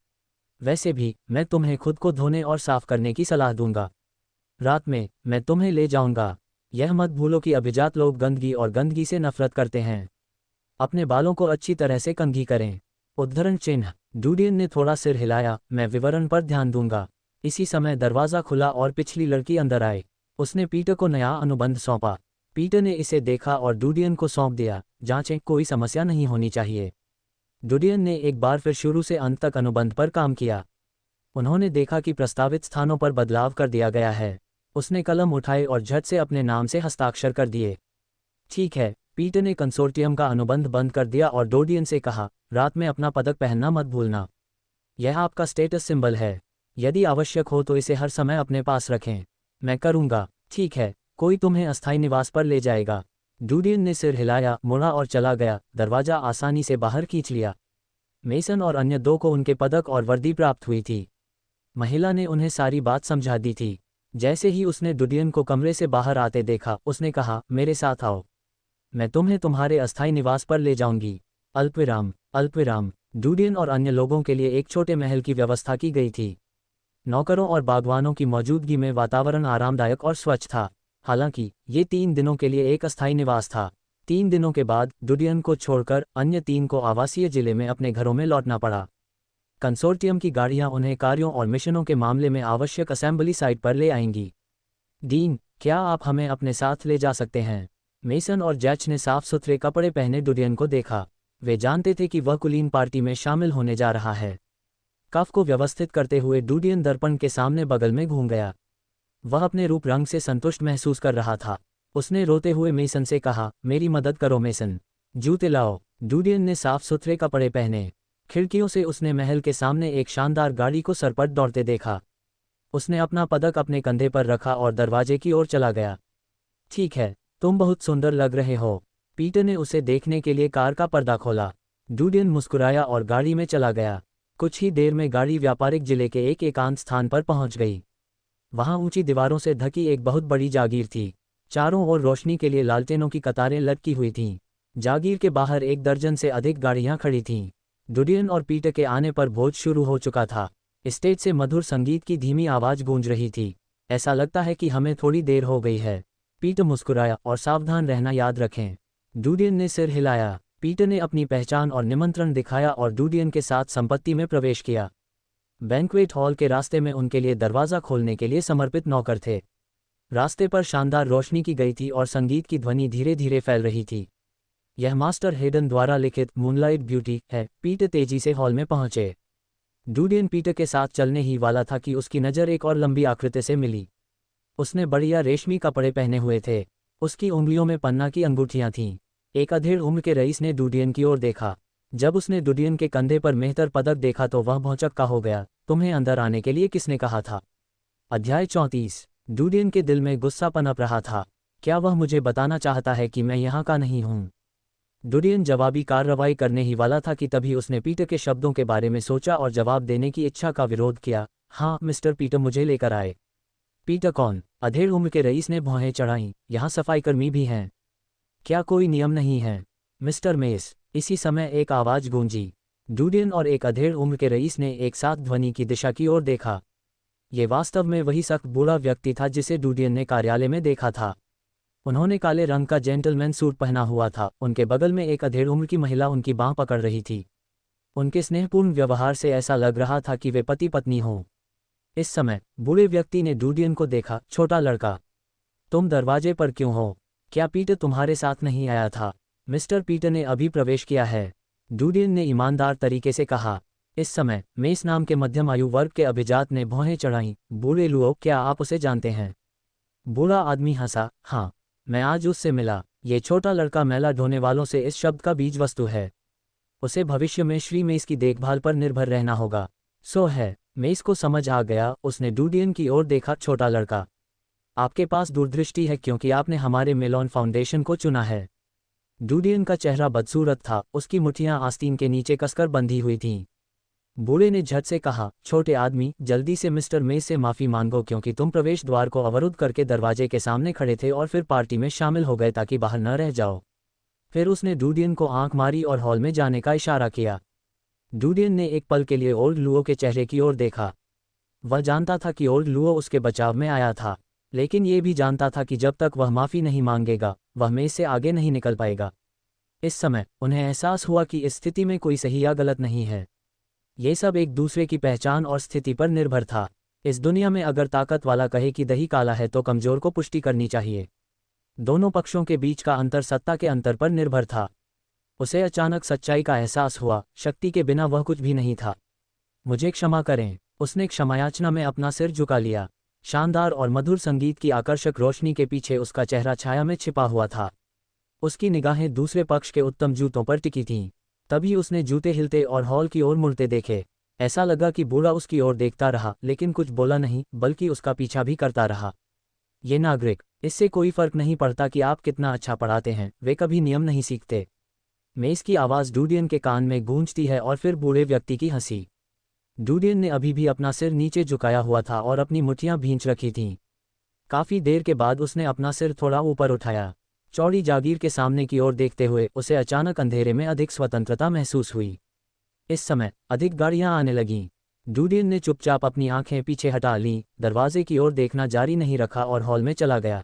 वैसे भी मैं तुम्हें खुद को धोने और साफ करने की सलाह दूंगा। रात में मैं तुम्हें ले जाऊंगा। यह मत भूलो कि अभिजात लोग गंदगी और गंदगी से नफरत करते हैं। अपने बालों को अच्छी तरह से कंघी करें। उद्धरण चिन्ह। डूडियन ने थोड़ा सिर हिलाया, मैं विवरण पर ध्यान दूंगा। इसी समय दरवाज़ा खुला और पिछली लड़की अंदर आए। उसने पीटर को नया अनुबंध सौंपा। पीटर ने इसे देखा और डूडियन को सौंप दिया। जांचें, कोई समस्या नहीं होनी चाहिए। डूडियन ने एक बार फिर शुरू से अंत तक अनुबंध पर काम किया। उन्होंने देखा कि प्रस्तावित स्थानों पर बदलाव कर दिया गया है। उसने कलम उठाए और झट से अपने नाम से हस्ताक्षर कर दिए। ठीक है। पीटर ने कंसोर्टियम का अनुबंध बंद कर दिया और डूडियन से कहा, रात में अपना पदक पहनना मत भूलना। यह आपका स्टेटस सिंबल है। यदि आवश्यक हो तो इसे हर समय अपने पास रखें। मैं करूंगा। ठीक है, कोई तुम्हें अस्थायी निवास पर ले जाएगा। डूडियन ने सिर हिलाया, मुड़ा और चला गया। दरवाजा आसानी से बाहर खींच लिया। मेसन और अन्य दो को उनके पदक और वर्दी प्राप्त हुई थी। महिला ने उन्हें सारी बात समझा दी थी। जैसे ही उसने डूडियन को कमरे से बाहर आते देखा, उसने कहा, मेरे साथ आओ, मैं तुम्हें तुम्हारे अस्थायी निवास पर ले जाऊंगी। अल्पविराम अल्पविराम। डूडियन और अन्य लोगों के लिए एक छोटे महल की व्यवस्था की गई थी। नौकरों और बागवानों की मौजूदगी में वातावरण आरामदायक और स्वच्छ था। हालांकि ये 3 दिनों के लिए एक अस्थायी निवास था। 3 दिनों के बाद डूडियन को छोड़कर अन्य 3 को आवासीय जिले में अपने घरों में लौटना पड़ा। कंसोर्टियम की गाड़ियां उन्हें कार्यों और मिशनों के मामले में आवश्यक असेंबली साइट पर ले आएंगी। डीन, क्या आप हमें अपने साथ ले जा सकते हैं? मेसन और जैच ने साफ सुथरे कपड़े पहने डूडियन को देखा। वे जानते थे कि वह कुलीन पार्टी में शामिल होने जा रहा है। कफ को व्यवस्थित करते हुए डूडियन दर्पण के सामने बगल में घूम गया। वह अपने रूप रंग से संतुष्ट महसूस कर रहा था। उसने रोते हुए मेसन से कहा, मेरी मदद करो मेसन, जूते लाओ। डूडियन ने साफ सुथरे कपड़े पहने। खिड़कियों से उसने महल के सामने एक शानदार गाड़ी को सरपट दौड़ते देखा। उसने अपना पदक अपने कंधे पर रखा और दरवाजे की ओर चला गया। ठीक है, तुम बहुत सुंदर लग रहे हो। पीटर ने उसे देखने के लिए कार का पर्दा खोला। डूडियन मुस्कुराया और गाड़ी में चला गया। कुछ ही देर में गाड़ी व्यापारिक जिले के एक एकांत स्थान पर पहुंच गई। वहां ऊंची दीवारों से ढकी एक बहुत बड़ी जागीर थी। चारों ओर रोशनी के लिए लालटेनों की कतारें लटकी हुई थीं। जागीर के बाहर 1 दर्जन से अधिक गाड़ियां खड़ी थीं। डूडियन और पीटर के आने पर भोज शुरू हो चुका था। स्टेज से मधुर संगीत की धीमी आवाज गूंज रही थी। ऐसा लगता है कि हमें थोड़ी देर हो गई है। पीटर मुस्कुराया, और सावधान रहना याद रखें। डूडियन ने सिर हिलाया। पीटर ने अपनी पहचान और निमंत्रण दिखाया और डूडियन के साथ संपत्ति में प्रवेश किया। बैंक्वेट हॉल के रास्ते में उनके लिए दरवाज़ा खोलने के लिए समर्पित नौकर थे। रास्ते पर शानदार रोशनी की गई थी और संगीत की ध्वनि धीरे धीरे फैल रही थी। यह मास्टर हेडन द्वारा लिखित मूनलाइट ब्यूटी है। पीटर तेजी से हॉल में पहुंचे। डूडियन पीटर के साथ चलने ही वाला था कि उसकी नज़र एक और लंबी आकृति से मिली। उसने बढ़िया रेशमी कपड़े पहने हुए थे। उसकी उंगलियों में पन्ना की अंगूठियां थीं। एक अधेड़ उम्र के रईस ने डूडियन की ओर देखा। जब उसने डूडियन के कंधे पर मेहतर पदक देखा तो वह भौंचक्का हो गया। तुम्हें अंदर आने के लिए किसने कहा था? अध्याय 34। डूडियन के दिल में गुस्सा पनप रहा था। क्या वह मुझे बताना चाहता है कि मैं यहाँ का नहीं हूँ? डूडियन जवाबी कार्रवाई करने ही वाला था कि तभी उसने पीटर के शब्दों के बारे में सोचा और जवाब देने की इच्छा का विरोध किया। हाँ मिस्टर पीटर, मुझे लेकर आए। पीटर कौन? अधेड़ उम्र के रईस ने भौहें चढ़ाईं। यहाँ सफाईकर्मी भी हैं। क्या कोई नियम नहीं है? Mister mess. इसी समय एक आवाज़ गूंजी। डूडियन और एक अधेड़ उम्र के रईस ने एक साथ ध्वनि की दिशा की ओर देखा। ये वास्तव में वही सख्त बूढ़ा व्यक्ति था जिसे डूडियन ने कार्यालय में देखा था। उन्होंने काले रंग का जेंटलमैन सूट पहना हुआ था। उनके बगल में एक अधेड़ उम्र की महिला उनकी बाँह पकड़ रही थी। उनके स्नेहपूर्ण व्यवहार से ऐसा लग रहा था कि वे पति पत्नी हों। इस समय बूढ़े व्यक्ति ने डूडियन को देखा। छोटा लड़का, तुम दरवाजे पर क्यों हो? क्या पीटर तुम्हारे साथ नहीं आया था? मिस्टर पीटर ने अभी प्रवेश किया है, डूडियन ने ईमानदार तरीके से कहा। इस समय मेस नाम के मध्यम आयु वर्ग के अभिजात ने भौहें चढ़ाईं। बूढ़े लुओ, क्या आप उसे जानते हैं? बूढ़ा आदमी हंसा। हाँ, मैं आज उससे मिला। ये छोटा लड़का मैला ढोने वालों से इस शब्द का बीज वस्तु है। उसे भविष्य में श्री मेस की देखभाल पर निर्भर रहना होगा। सो है। मेस को समझ आ गया। उसने डूडियन की ओर देखा। छोटा लड़का, आपके पास दूरदृष्टि है क्योंकि आपने हमारे मेलोन फाउंडेशन को चुना है। डूडियन का चेहरा बदसूरत था। उसकी मुठ्ठियां आस्तीन के नीचे कसकर बंधी हुई थीं। बूढ़े ने झट से कहा, छोटे आदमी, जल्दी से मिस्टर मेस से माफ़ी मांगो क्योंकि तुम प्रवेश द्वार को अवरुद्ध करके दरवाजे के सामने खड़े थे और फिर पार्टी में शामिल हो गए ताकि बाहर न रह जाओ। फिर उसने डूडियन को आंख मारी और हॉल में जाने का इशारा किया। डूडियन ने एक पल के लिए ओल्ड लुओ के चेहरे की ओर देखा। वह जानता था कि ओल्ड लुओ उसके बचाव में आया था, लेकिन ये भी जानता था कि जब तक वह माफ़ी नहीं मांगेगा वह मेस से आगे नहीं निकल पाएगा। इस समय उन्हें एहसास हुआ कि इस स्थिति में कोई सही या गलत नहीं है। ये सब एक दूसरे की पहचान और स्थिति पर निर्भर था। इस दुनिया में अगर ताकत वाला कहे कि दही काला है तो कमज़ोर को पुष्टि करनी चाहिए। दोनों पक्षों के बीच का अंतर सत्ता के अंतर पर निर्भर था। उसे अचानक सच्चाई का एहसास हुआ। शक्ति के बिना वह कुछ भी नहीं था। मुझे क्षमा करें। उसने क्षमायाचना में अपना सिर झुका लिया। शानदार और मधुर संगीत की आकर्षक रोशनी के पीछे उसका चेहरा छाया में छिपा हुआ था। उसकी निगाहें दूसरे पक्ष के उत्तम जूतों पर टिकी थीं। तभी उसने जूते हिलते और हॉल की ओर मुड़ते देखे। ऐसा लगा कि बूढ़ा उसकी ओर देखता रहा लेकिन कुछ बोला नहीं, बल्कि उसका पीछा भी करता रहा। ये नागरिक, इससे कोई फर्क नहीं पड़ता कि आप कितना अच्छा पढ़ाते हैं, वे कभी नियम नहीं सीखते। मेस की आवाज़ डूडियन के कान में गूंजती है और फिर बूढ़े व्यक्ति की हंसी। डूडियन ने अभी भी अपना सिर नीचे झुकाया हुआ था और अपनी मुट्ठियां भींच रखी थीं। काफ़ी देर के बाद उसने अपना सिर थोड़ा ऊपर उठाया। चौड़ी जागीर के सामने की ओर देखते हुए उसे अचानक अंधेरे में अधिक स्वतंत्रता महसूस हुई। इस समय अधिक गाड़ियां आने लगीं। डूडियन ने चुपचाप अपनी आंखें पीछे हटा लीं, दरवाजे की ओर देखना जारी नहीं रखा और हॉल में चला गया।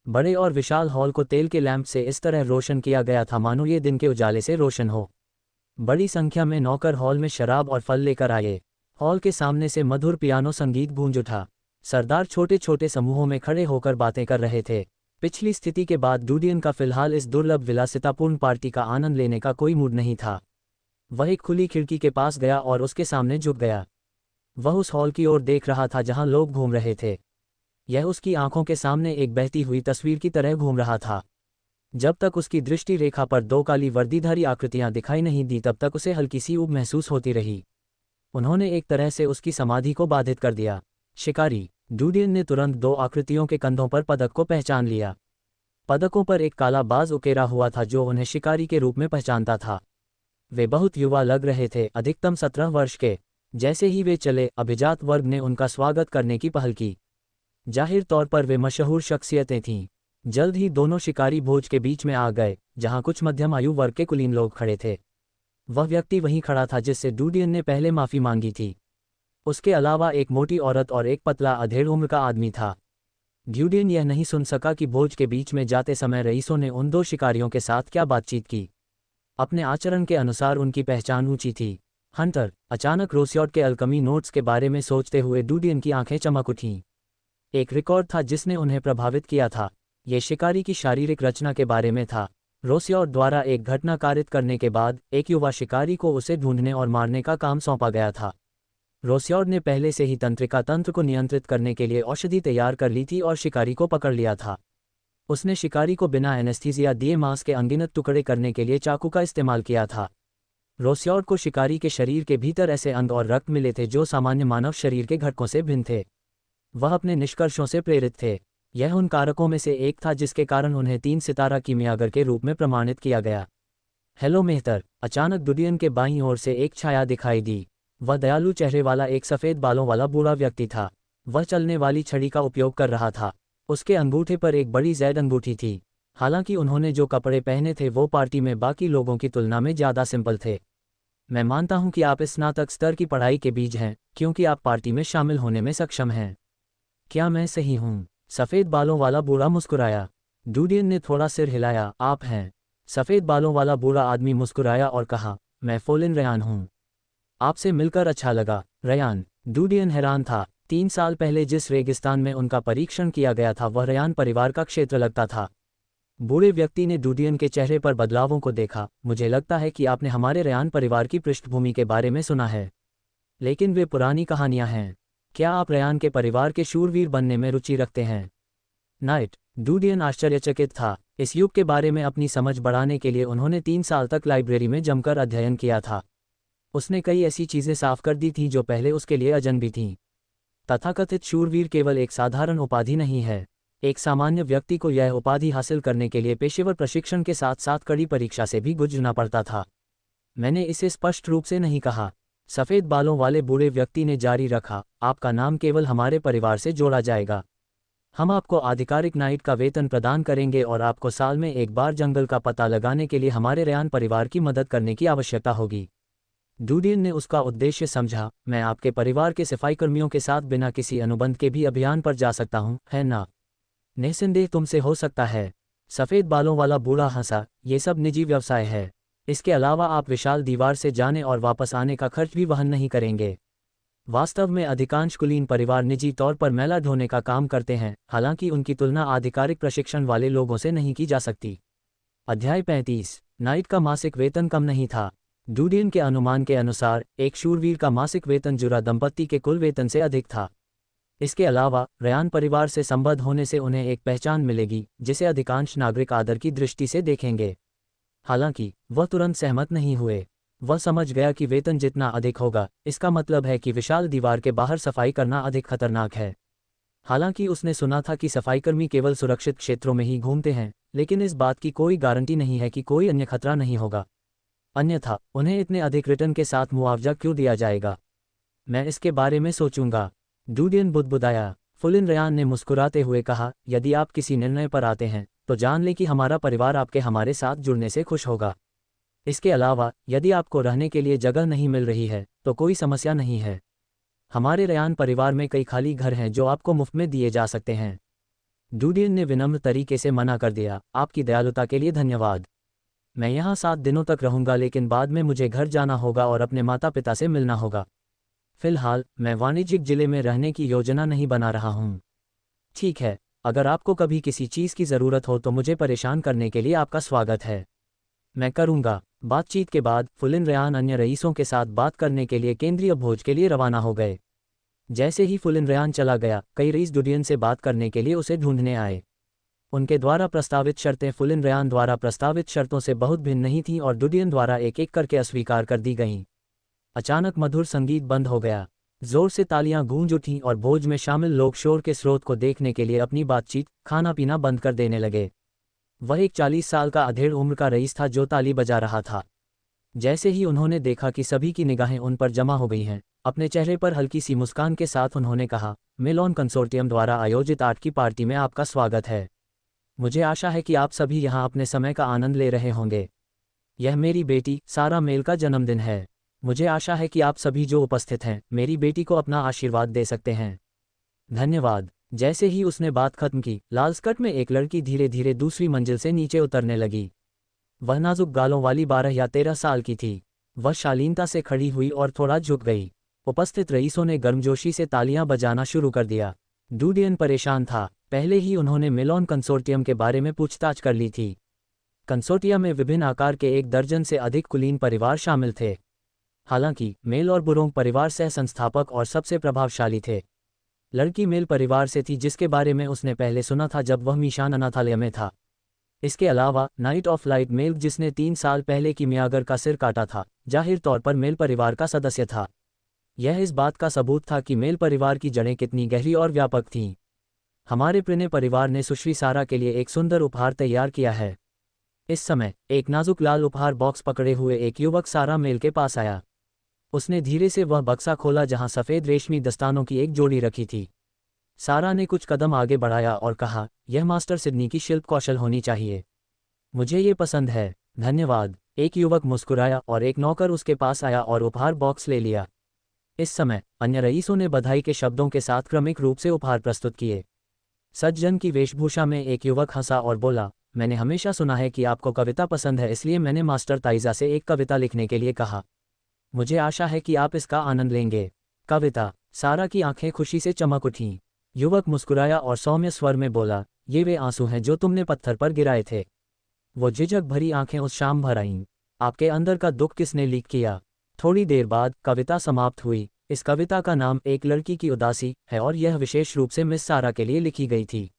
बड़े और विशाल हॉल को तेल के लैंप से इस तरह रोशन किया गया था मानो ये दिन के उजाले से रोशन हो। बड़ी संख्या में नौकर हॉल में शराब और फल लेकर आए। हॉल के सामने से मधुर पियानो संगीत गूंज उठा। सरदार छोटे छोटे समूहों में खड़े होकर बातें कर रहे थे। पिछली स्थिति के बाद डूडियन का फिलहाल इस दुर्लभ विलासितापूर्ण पार्टी का आनंद लेने का कोई मूड नहीं था। वह एक खुली खिड़की के पास गया और उसके सामने झुक गया। वह उस हॉल की ओर देख रहा था जहां लोग घूम रहे थे। यह उसकी आंखों के सामने एक बहती हुई तस्वीर की तरह घूम रहा था। जब तक उसकी दृष्टि रेखा पर दो काली वर्दीधारी आकृतियां दिखाई नहीं दी तब तक उसे हल्की सी ऊब महसूस होती रही। उन्होंने एक तरह से उसकी समाधि को बाधित कर दिया। शिकारी। डूडियन ने तुरंत दो आकृतियों के कंधों पर पदक को पहचान लिया। पदकों पर एक काला बाज उकेरा हुआ था जो उन्हें शिकारी के रूप में पहचानता था। वे बहुत युवा लग रहे थे, अधिकतम 17 वर्ष के। जैसे ही वे चले, अभिजात वर्ग ने उनका स्वागत करने की पहल की। जाहिर तौर पर वे मशहूर शख्सियतें थीं। जल्द ही दोनों शिकारी भोज के बीच में आ गए, जहां कुछ मध्यम आयु वर्ग के कुलीन लोग खड़े थे। वह व्यक्ति वहीं खड़ा था जिससे डूडियन ने पहले माफ़ी मांगी थी। उसके अलावा एक मोटी औरत और एक पतला अधेड़ उम्र का आदमी था। डूडियन यह नहीं सुन सका कि भोज के बीच में जाते समय रईसों ने उन दो शिकारियों के साथ क्या बातचीत की। अपने आचरण के अनुसार उनकी पहचान ऊंची थी। हंटर। अचानक रोसियोट के अल्कमी नोट्स के बारे में सोचते हुए डूडियन की आंखें चमक उठीं। एक रिकॉर्ड था जिसने उन्हें प्रभावित किया था। ये शिकारी की शारीरिक रचना के बारे में था। रोसियोट द्वारा एक घटना कारित करने के बाद एक युवा शिकारी को उसे ढूंढने और मारने का काम सौंपा गया था। रोसियोट ने पहले से ही तंत्रिका तंत्र को नियंत्रित करने के लिए औषधि तैयार कर ली थी और शिकारी को पकड़ लिया था। उसने शिकारी को बिना एनेस्थीसिया दिए मांस के अनगिनत टुकड़े करने के लिए चाकू का इस्तेमाल किया था। रोसियोट को शिकारी के शरीर के भीतर ऐसे अंग और रक्त मिले थे जो सामान्य मानव शरीर के घटकों से भिन्न थे। वह अपने निष्कर्षों से प्रेरित थे। यह उन कारकों में से एक था जिसके कारण उन्हें 3 सितारा कीमियागर के रूप में प्रमाणित किया गया। हेलो मेहतर। अचानक डूडियन के बाईं ओर से एक छाया दिखाई दी। वह दयालु चेहरे वाला एक सफ़ेद बालों वाला बूढ़ा व्यक्ति था। वह चलने वाली छड़ी का उपयोग कर रहा था। उसके अंगूठे पर एक बड़ी जैद अंगूठी थी। हालांकि उन्होंने जो कपड़े पहने थे वो पार्टी में बाकी लोगों की तुलना में ज़्यादा सिंपल थे। मैं मानता हूं कि आप स्नातक स्तर की पढ़ाई के बीज हैं, क्योंकि आप पार्टी में शामिल होने में सक्षम हैं। क्या मैं सही हूं? सफ़ेद बालों वाला बूढ़ा मुस्कुराया। डूडियन ने थोड़ा सिर हिलाया। आप हैं? सफ़ेद बालों वाला बूढ़ा आदमी मुस्कुराया और कहा, मैं फोलिन रयान हूं। आपसे मिलकर अच्छा लगा, रयान। डूडियन हैरान था। 3 साल पहले जिस रेगिस्तान में उनका परीक्षण किया गया था वह रयान परिवार का क्षेत्र लगता था। बूढ़े व्यक्ति ने डूडियन के चेहरे पर बदलावों को देखा। मुझे लगता है कि आपने हमारे रयान परिवार की पृष्ठभूमि के बारे में सुना है, लेकिन वे पुरानी कहानियां हैं। क्या आप रयान के परिवार के शूरवीर बनने में रुचि रखते हैं? नाइट। डूडियन आश्चर्यचकित था। इस युग के बारे में अपनी समझ बढ़ाने के लिए उन्होंने 3 साल तक लाइब्रेरी में जमकर अध्ययन किया था। उसने कई ऐसी चीज़ें साफ कर दी थीं जो पहले उसके लिए अजनबी थीं। तथाकथित शूरवीर केवल एक साधारण उपाधि नहीं है। एक सामान्य व्यक्ति को यह उपाधि हासिल करने के लिए पेशेवर प्रशिक्षण के साथ साथ कड़ी परीक्षा से भी गुजरना पड़ता था। मैंने इसे स्पष्ट रूप से नहीं कहा, सफ़ेद बालों वाले बूढ़े व्यक्ति ने जारी रखा। आपका नाम केवल हमारे परिवार से जोड़ा जाएगा। हम आपको आधिकारिक नाइट का वेतन प्रदान करेंगे और आपको साल में एक बार जंगल का पता लगाने के लिए हमारे रयान परिवार की मदद करने की आवश्यकता होगी। डूडियन ने उसका उद्देश्य समझा। मैं आपके परिवार के सफाईकर्मियों के साथ बिना किसी अनुबंध के भी अभियान पर जा सकता हूं, है ना? निस्संदेह तुमसे हो सकता है। सफ़ेद बालों वाला बूढ़ा हंसा। ये सब निजी व्यवसाय है। इसके अलावा आप विशाल दीवार से जाने और वापस आने का खर्च भी वहन नहीं करेंगे। वास्तव में अधिकांश कुलीन परिवार निजी तौर पर मैला ढोने का काम करते हैं, हालांकि उनकी तुलना आधिकारिक प्रशिक्षण वाले लोगों से नहीं की जा सकती। अध्याय 35। नाइट का मासिक वेतन कम नहीं था। डूडियन के अनुमान के अनुसार एक शूरवीर का मासिक वेतन जुरा दंपत्ति के कुल वेतन से अधिक था। इसके अलावा रयान परिवार से संबद्ध होने से उन्हें एक पहचान मिलेगी जिसे अधिकांश नागरिक आदर की दृष्टि से देखेंगे। हालांकि वह तुरंत सहमत नहीं हुए। वह समझ गया कि वेतन जितना अधिक होगा, इसका मतलब है कि विशाल दीवार के बाहर सफाई करना अधिक खतरनाक है। हालांकि उसने सुना था कि सफाईकर्मी केवल सुरक्षित क्षेत्रों में ही घूमते हैं, लेकिन इस बात की कोई गारंटी नहीं है कि कोई अन्य खतरा नहीं होगा। अन्यथा उन्हें इतने अधिक रिटर्न के साथ मुआवजा क्यों दिया जाएगा? मैं इसके बारे में सोचूंगा। डूडियन बुदबुदाया। फुलिन रेयान ने मुस्कुराते हुए कहा, यदि आप किसी निर्णय पर आते हैं तो जान लें कि हमारा परिवार आपके हमारे साथ जुड़ने से खुश होगा। इसके अलावा यदि आपको रहने के लिए जगह नहीं मिल रही है तो कोई समस्या नहीं है। हमारे रेयान परिवार में कई खाली घर हैं जो आपको मुफ्त में दिए जा सकते हैं। डूडियन ने विनम्र तरीके से मना कर दिया, आपकी दयालुता के लिए धन्यवाद। मैं यहाँ 7 दिनों तक रहूंगा, लेकिन बाद में मुझे घर जाना होगा और अपने माता पिता से मिलना होगा। फिलहाल मैं वाणिज्यिक जिले में रहने की योजना नहीं बना रहा हूँ। ठीक है, अगर आपको कभी किसी चीज़ की ज़रूरत हो तो मुझे परेशान करने के लिए आपका स्वागत है। मैं करूँगा। बातचीत के बाद फुलिन रेयान अन्य रईसों के साथ बात करने के लिए केंद्रीय भोज के लिए रवाना हो गए। जैसे ही फुलिन रेयान चला गया, कई रईस डूडियन से बात करने के लिए उसे ढूंढने आए। उनके द्वारा प्रस्तावित शर्तें फुलिन रेयान द्वारा प्रस्तावित शर्तों से बहुत भिन्न नहीं थीं और डूडियन द्वारा एक एक करके अस्वीकार कर दी गईं। अचानक मधुर संगीत बंद हो गया। जोर से तालियां गूंज उठीं और भोज में शामिल लोग शोर के स्रोत को देखने के लिए अपनी बातचीत, खाना पीना बंद कर देने लगे। वह एक 40 साल का अधेड़ उम्र का रईस था जो ताली बजा रहा था। जैसे ही उन्होंने देखा कि सभी की निगाहें उन पर जमा हो गई हैं, अपने चेहरे पर हल्की सी मुस्कान के साथ उन्होंने कहा, मेलॉन कंसोर्टियम द्वारा आयोजित आर्ट की पार्टी में आपका स्वागत है। मुझे आशा है कि आप सभी यहाँ अपने समय का आनंद ले रहे होंगे। यह मेरी बेटी सारा मेल का जन्मदिन है। मुझे आशा है कि आप सभी जो उपस्थित हैं मेरी बेटी को अपना आशीर्वाद दे सकते हैं। धन्यवाद। जैसे ही उसने बात खत्म की, लाल स्कर्ट में एक लड़की धीरे धीरे दूसरी मंजिल से नीचे उतरने लगी। वह नाजुक गालों वाली 12 या 13 साल की थी। वह शालीनता से खड़ी हुई और थोड़ा झुक गई। उपस्थित रईसों ने गर्मजोशी से तालियां बजाना शुरू कर दिया। डूडियन परेशान था। पहले ही उन्होंने मेलॉन कंसोर्टियम के बारे में पूछताछ कर ली थी। कंसोर्टियम में विभिन्न आकार के 1 दर्जन से अधिक कुलीन परिवार शामिल थे। हालांकि मेल और बुरोंग परिवार सह संस्थापक और सबसे प्रभावशाली थे। लड़की मेल परिवार से थी जिसके बारे में उसने पहले सुना था जब वह मिशान अनाथालय में था। इसके अलावा नाइट ऑफ लाइट मेल, जिसने 3 साल पहले की मियागर का सिर काटा था, जाहिर तौर पर मेल परिवार का सदस्य था। यह इस बात का सबूत था कि मेल परिवार की जड़ें कितनी गहरी और व्यापक थीं। हमारे प्रिय परिवार ने सुश्री सारा के लिए एक सुंदर उपहार तैयार किया है। इस समय एक नाजुक लाल उपहार बॉक्स पकड़े हुए एक युवक सारा मेल के पास आया। उसने धीरे से वह बक्सा खोला जहां सफ़ेद रेशमी दस्तानों की एक जोड़ी रखी थी। सारा ने कुछ कदम आगे बढ़ाया और कहा, यह मास्टर सिडनी की शिल्प कौशल होनी चाहिए। मुझे ये पसंद है, धन्यवाद। एक युवक मुस्कुराया और एक नौकर उसके पास आया और उपहार बॉक्स ले लिया। इस समय अन्य रईसों ने बधाई के शब्दों के साथ क्रमिक रूप से उपहार प्रस्तुत किए। सज्जन की वेशभूषा में एक युवक हंसा और बोला, मैंने हमेशा सुना है कि आपको कविता पसंद है, इसलिए मैंने मास्टर ताइजा से एक कविता लिखने के लिए कहा। मुझे आशा है कि आप इसका आनंद लेंगे। कविता। सारा की आंखें खुशी से चमक उठीं। युवक मुस्कुराया और सौम्य स्वर में बोला, ये वे आंसू हैं जो तुमने पत्थर पर गिराए थे। वो झिझक भरी आंखें उस शाम भर आईं। आपके अंदर का दुख किसने लीक किया? थोड़ी देर बाद कविता समाप्त हुई। इस कविता का नाम एक लड़की की उदासी है और यह विशेष रूप से मिस सारा के लिए लिखी गई थी।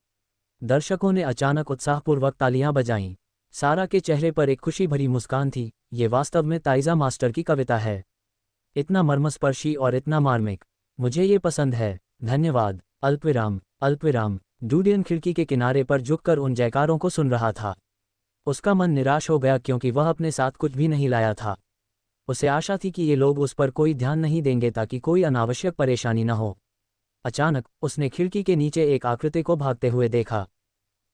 दर्शकों ने अचानक उत्साहपूर्वक तालियां बजाईं। सारा के चेहरे पर एक खुशी भरी मुस्कान थी। ये वास्तव में ताइजा मास्टर की कविता है। इतना मर्मस्पर्शी और इतना मार्मिक। मुझे ये पसंद है, धन्यवाद। अल्पविराम। अल्पविराम। डूडियन खिड़की के किनारे पर झुककर उन जयकारों को सुन रहा था। उसका मन निराश हो गया क्योंकि वह अपने साथ कुछ भी नहीं लाया था। उसे आशा थी कि ये लोग उस पर कोई ध्यान नहीं देंगे ताकि कोई अनावश्यक परेशानी न हो। अचानक उसने खिड़की के नीचे एक आकृति को भागते हुए देखा।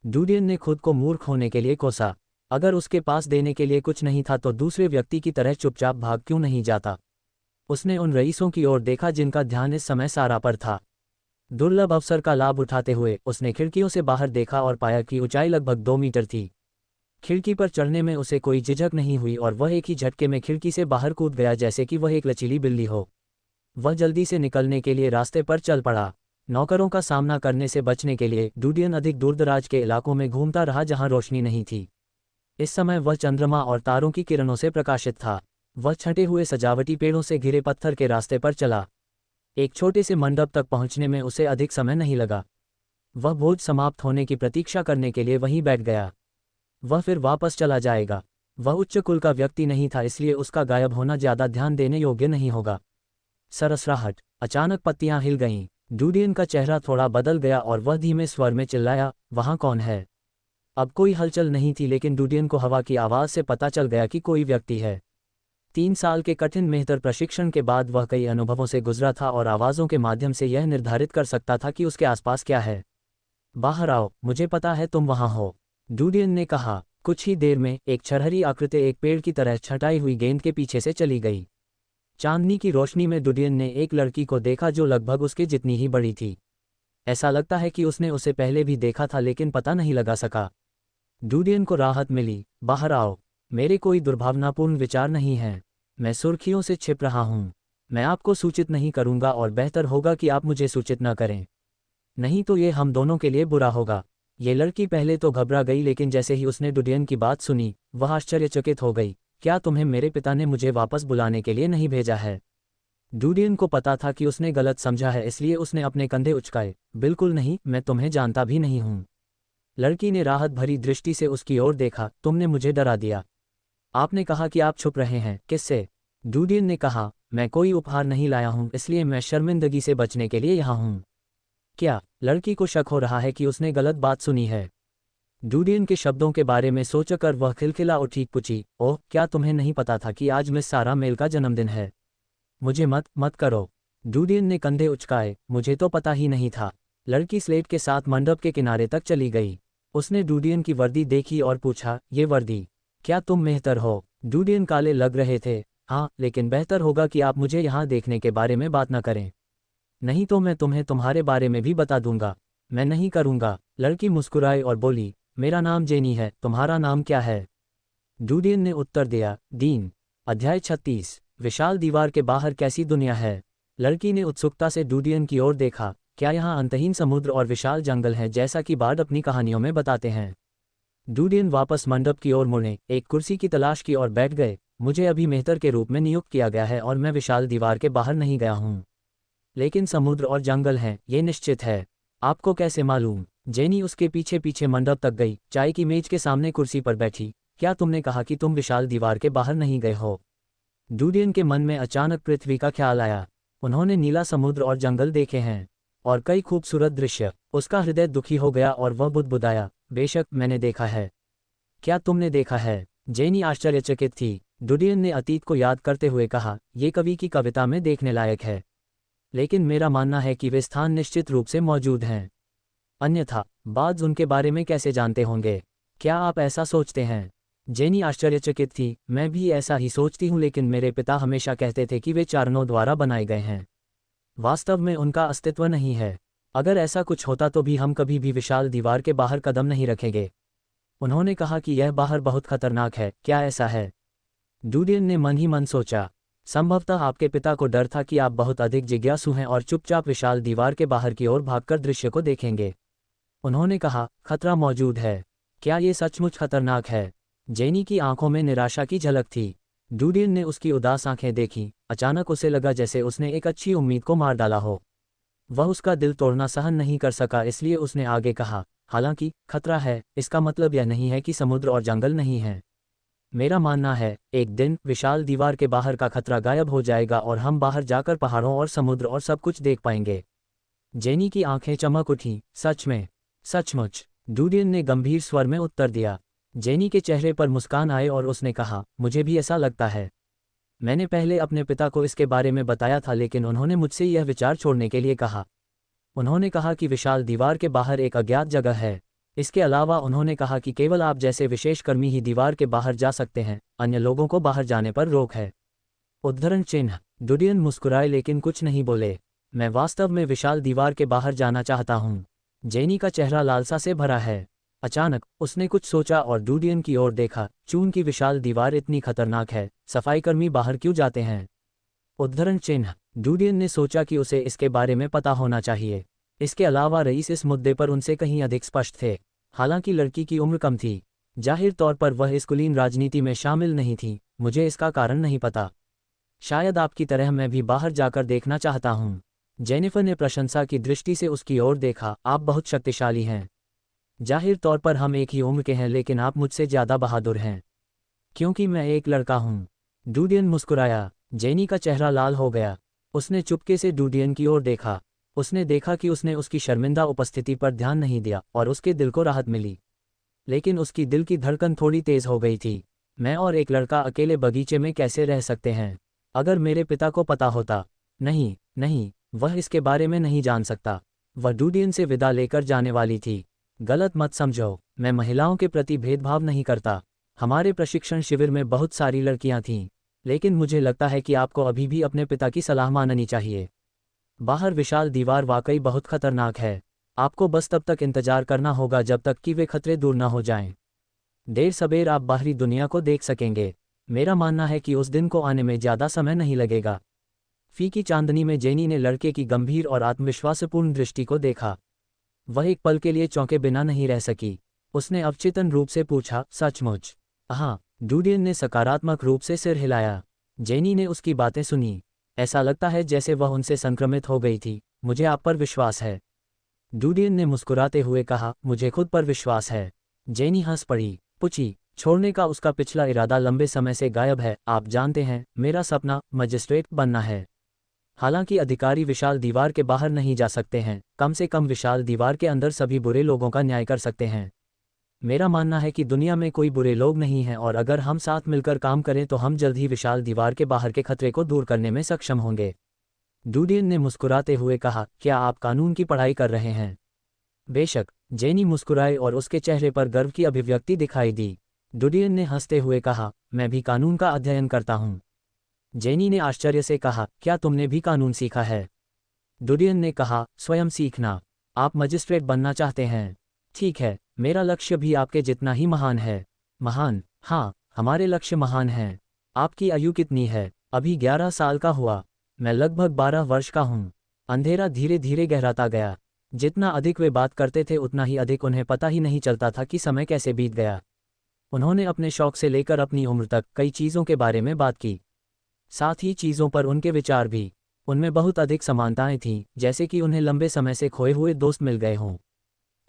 डूडियन ने खुद को मूर्ख होने के लिए कोसा। अगर उसके पास देने के लिए कुछ नहीं था तो दूसरे व्यक्ति की तरह चुपचाप भाग क्यों नहीं जाता? उसने उन रईसों की ओर देखा जिनका ध्यान इस समय सारा पर था। दुर्लभ अवसर का लाभ उठाते हुए उसने खिड़कियों से बाहर देखा और पाया कि ऊंचाई लगभग 2 मीटर थी। खिड़की पर चढ़ने में उसे कोई झिझक नहीं हुई और वह एक ही झटके में खिड़की से बाहर कूद गया जैसे कि वह एक लचीली बिल्ली हो। वह जल्दी से निकलने के लिए रास्ते पर चल पड़ा। नौकरों का सामना करने से बचने के लिए डूडियन अधिक दूरदराज के इलाकों में घूमता रहा जहां रोशनी नहीं थी। इस समय वह चंद्रमा और तारों की किरणों से प्रकाशित था। वह छंटे हुए सजावटी पेड़ों से घिरे पत्थर के रास्ते पर चला। एक छोटे से मंडप तक पहुंचने में उसे अधिक समय नहीं लगा। वह भोज समाप्त होने की प्रतीक्षा करने के लिए वहीं बैठ गया। वह फिर वापस चला जाएगा। वह उच्च कुल का व्यक्ति नहीं था, इसलिए उसका गायब होना ज्यादा ध्यान देने योग्य नहीं होगा। सरसराहट। अचानक पत्तियां हिल गईं। डूडियन का चेहरा थोड़ा बदल गया और वह धीमे स्वर में चिल्लाया, वहाँ कौन है? अब कोई हलचल नहीं थी, लेकिन डूडियन को हवा की आवाज़ से पता चल गया कि कोई व्यक्ति है। 3 साल के कठिन मेहतर प्रशिक्षण के बाद वह कई अनुभवों से गुजरा था और आवाज़ों के माध्यम से यह निर्धारित कर सकता था कि उसके आसपास क्या है। बाहर आओ, मुझे पता है तुम वहाँ हो, डूडियन ने कहा। कुछ ही देर में एक छरहरी आकृति एक पेड़ की तरह छटाई हुई गेंद के पीछे से चली गई। चांदनी की रोशनी में डूडियन ने एक लड़की को देखा जो लगभग उसके जितनी ही बड़ी थी। ऐसा लगता है कि उसने उसे पहले भी देखा था, लेकिन पता नहीं लगा सका। डूडियन को राहत मिली। बाहर आओ, मेरे कोई दुर्भावनापूर्ण विचार नहीं हैं। मैं सुर्खियों से छिप रहा हूँ। मैं आपको सूचित नहीं करूँगा और बेहतर होगा कि आप मुझे सूचित न करें, नहीं तो ये हम दोनों के लिए बुरा होगा। ये लड़की पहले तो घबरा गई, लेकिन जैसे ही उसने डूडियन की बात सुनी वह आश्चर्यचकित हो गई। क्या तुम्हें मेरे पिता ने मुझे वापस बुलाने के लिए नहीं भेजा है? डूडियन को पता था कि उसने गलत समझा है, इसलिए उसने अपने कंधे उचकाए। बिल्कुल नहीं, मैं तुम्हें जानता भी नहीं हूँ। लड़की ने राहत भरी दृष्टि से उसकी ओर देखा। तुमने मुझे डरा दिया। आपने कहा कि आप छुप रहे हैं, किससे? डूडियन ने कहा, मैं कोई उपहार नहीं लाया हूँ, इसलिए मैं शर्मिंदगी से बचने के लिए यहाँ हूँ। क्या? लड़की को शक हो रहा है कि उसने गलत बात सुनी है। डूडियन के शब्दों के बारे में सोचकर वह खिलखिला उठी, पूछी, ओह, क्या तुम्हें नहीं पता था कि आज मिस सारा मेल का जन्मदिन है? मुझे मत करो। डूडियन ने कंधे उचकाए, मुझे तो पता ही नहीं था। लड़की स्लेट के साथ मंडप के किनारे तक चली गई। उसने डूडियन की वर्दी देखी और पूछा, ये वर्दी, क्या तुम मेहतर हो? डूडियन काले लग रहे थे। हाँ, लेकिन बेहतर होगा कि आप मुझे यहाँ देखने के बारे में बात न करें, नहीं तो मैं तुम्हें तुम्हारे बारे में भी बता दूंगा। मैं नहीं करूंगा। लड़की मुस्कुराई और बोली, मेरा नाम जेनी है, तुम्हारा नाम क्या है? डूडियन ने उत्तर दिया, डीन। अध्याय 36। विशाल दीवार के बाहर कैसी दुनिया है? लड़की ने उत्सुकता से डूडियन की ओर देखा। क्या यहाँ अंतहीन समुद्र और विशाल जंगल हैं, जैसा कि बार्ड अपनी कहानियों में बताते हैं? डूडियन वापस मंडप की ओर मुड़े, एक कुर्सी की तलाश की और बैठ गए। मुझे अभी मेहतर के रूप में नियुक्त किया गया है और मैं विशाल दीवार के बाहर नहीं गया हूँ, लेकिन समुद्र और जंगल हैं, ये निश्चित है। आपको कैसे मालूम? जेनी उसके पीछे पीछे मंडप तक गई, चाय की मेज के सामने कुर्सी पर बैठी। क्या तुमने कहा कि तुम विशाल दीवार के बाहर नहीं गए हो? डूडियन के मन में अचानक पृथ्वी का ख्याल आया। उन्होंने नीला समुद्र और जंगल देखे हैं और कई खूबसूरत दृश्य। उसका हृदय दुखी हो गया और वह बुदबुदाया, बेशक मैंने देखा है। क्या तुमने देखा है? जेनी आश्चर्यचकित थी। डूडियन ने अतीत को याद करते हुए कहा, ये कवि की कविता में देखने लायक है, लेकिन मेरा मानना है कि वे स्थान निश्चित रूप से मौजूद हैं। अन्यथा बार्ड्स उनके बारे में कैसे जानते होंगे? क्या आप ऐसा सोचते हैं? जेनी आश्चर्यचकित थी। मैं भी ऐसा ही सोचती हूँ, लेकिन मेरे पिता हमेशा कहते थे कि वे चारणों द्वारा बनाए गए हैं। वास्तव में उनका अस्तित्व नहीं है। अगर ऐसा कुछ होता तो भी हम कभी भी विशाल दीवार के बाहर कदम नहीं रखेंगे। उन्होंने कहा कि यह बाहर बहुत खतरनाक है, क्या ऐसा है? डूडियन ने मन ही मन सोचा, संभवतः आपके पिता को डर था कि आप बहुत अधिक जिज्ञासु हैं और चुपचाप विशाल दीवार के बाहर की ओर भागकर दृश्य को देखेंगे। उन्होंने कहा, खतरा मौजूद है। क्या ये सचमुच खतरनाक है? जेनी की आंखों में निराशा की झलक थी। डूडियन ने उसकी उदास आंखें देखी। अचानक उसे लगा जैसे उसने एक अच्छी उम्मीद को मार डाला हो। वह उसका दिल तोड़ना सहन नहीं कर सका, इसलिए उसने आगे कहा, हालांकि खतरा है, इसका मतलब यह नहीं है कि समुद्र और जंगल नहीं है। मेरा मानना है, एक दिन विशाल दीवार के बाहर का खतरा गायब हो जाएगा और हम बाहर जाकर पहाड़ों और समुद्र और सब कुछ देख पाएंगे। जेनी की आंखें चमक उठीं। सच में? सचमुच? डूडियन ने गंभीर स्वर में उत्तर दिया। जेनी के चेहरे पर मुस्कान आए और उसने कहा, मुझे भी ऐसा लगता है। मैंने पहले अपने पिता को इसके बारे में बताया था, लेकिन उन्होंने मुझसे यह विचार छोड़ने के लिए कहा। उन्होंने कहा कि विशाल दीवार के बाहर एक अज्ञात जगह है। इसके अलावा उन्होंने कहा कि केवल आप जैसे विशेष कर्मी ही दीवार के बाहर जा सकते हैं, अन्य लोगों को बाहर जाने पर रोक है। उद्धरण चिन्ह। डूडियन मुस्कुराए लेकिन कुछ नहीं बोले। मैं वास्तव में विशाल दीवार के बाहर जाना चाहता हूँ। जेनी का चेहरा लालसा से भरा है। अचानक उसने कुछ सोचा और डूडियन की ओर देखा। चून की विशाल दीवार इतनी खतरनाक है, सफाईकर्मी बाहर क्यों जाते हैं? उद्धरण चिन्ह। डूडियन ने सोचा कि उसे इसके बारे में पता होना चाहिए। इसके अलावा रईस इस मुद्दे पर उनसे कहीं अधिक स्पष्ट थे। हालांकि लड़की की उम्र कम थी, जाहिर तौर पर वह इस कुलीन राजनीति में शामिल नहीं थी। मुझे इसका कारण नहीं पता। शायद आपकी तरह मैं भी बाहर जाकर देखना चाहता हूँ। जेनिफर ने प्रशंसा की दृष्टि से उसकी ओर देखा। आप बहुत शक्तिशाली हैं। जाहिर तौर पर हम एक ही उम्र के हैं, लेकिन आप मुझसे ज़्यादा बहादुर हैं। क्योंकि मैं एक लड़का हूँ। डूडियन मुस्कुराया। जेनी का चेहरा लाल हो गया। उसने चुपके से डूडियन की ओर देखा। उसने देखा कि उसने उसकी शर्मिंदा उपस्थिति पर ध्यान नहीं दिया और उसके दिल को राहत मिली। लेकिन उसकी दिल की धड़कन थोड़ी तेज हो गई थी। मैं और एक लड़का अकेले बगीचे में कैसे रह सकते हैं? अगर मेरे पिता को पता होता। नहीं नहीं, वह इसके बारे में नहीं जान सकता। वह डूडियन से विदा लेकर जाने वाली थी। गलत मत समझो, मैं महिलाओं के प्रति भेदभाव नहीं करता। हमारे प्रशिक्षण शिविर में बहुत सारी लड़कियां थीं, लेकिन मुझे लगता है कि आपको अभी भी अपने पिता की सलाह माननी चाहिए। बाहर विशाल दीवार वाकई बहुत खतरनाक है। आपको बस तब तक इंतजार करना होगा जब तक कि वे खतरे दूर न हो जाएं। देर सबेर आप बाहरी दुनिया को देख सकेंगे। मेरा मानना है कि उस दिन को आने में ज़्यादा समय नहीं लगेगा। फीकी चांदनी में जेनी ने लड़के की गंभीर और आत्मविश्वासपूर्ण दृष्टि को देखा। वह एक पल के लिए चौंके बिना नहीं रह सकी। उसने अवचेतन रूप से पूछा, सचमुच? हाँ, डूडियन ने सकारात्मक रूप से सिर हिलाया। जेनी ने उसकी बातें सुनी। ऐसा लगता है जैसे वह उनसे संक्रमित हो गई थी। मुझे आप पर विश्वास है। डूडियन ने मुस्कुराते हुए कहा, मुझे खुद पर विश्वास है। जेनी हंस पड़ी। पुची, छोड़ने का उसका पिछला इरादा लंबे समय से गायब है। आप जानते हैं, मेरा सपना मजिस्ट्रेट बनना है। हालांकि अधिकारी विशाल दीवार के बाहर नहीं जा सकते हैं, कम से कम विशाल दीवार के अंदर सभी बुरे लोगों का न्याय कर सकते हैं। मेरा मानना है कि दुनिया में कोई बुरे लोग नहीं हैं और अगर हम साथ मिलकर काम करें तो हम जल्द ही विशाल दीवार के बाहर के खतरे को दूर करने में सक्षम होंगे। डूडियन ने मुस्कुराते हुए कहा, क्या आप कानून की पढ़ाई कर रहे हैं? बेशक। जेनी मुस्कुराए और उसके चेहरे पर गर्व की अभिव्यक्ति दिखाई दी। डूडियन ने हंसते हुए कहा, मैं भी कानून का अध्ययन करता हूँ। जेनी ने आश्चर्य से कहा, क्या तुमने भी कानून सीखा है? डूडियन ने कहा, स्वयं सीखना। आप मजिस्ट्रेट बनना चाहते हैं? ठीक है, मेरा लक्ष्य भी आपके जितना ही महान है। महान? हाँ, हमारे लक्ष्य महान हैं। आपकी आयु कितनी है? अभी 11 साल का हुआ। मैं लगभग 12 वर्ष का हूँ। अंधेरा धीरे धीरे गहराता गया। जितना अधिक वे बात करते थे उतना ही अधिक उन्हें पता ही नहीं चलता था कि समय कैसे बीत गया। उन्होंने अपने शौक से लेकर अपनी उम्र तक कई चीज़ों के बारे में बात की, साथ ही चीज़ों पर उनके विचार भी। उनमें बहुत अधिक समानताएं थीं, जैसे कि उन्हें लंबे समय से खोए हुए दोस्त मिल गए हों।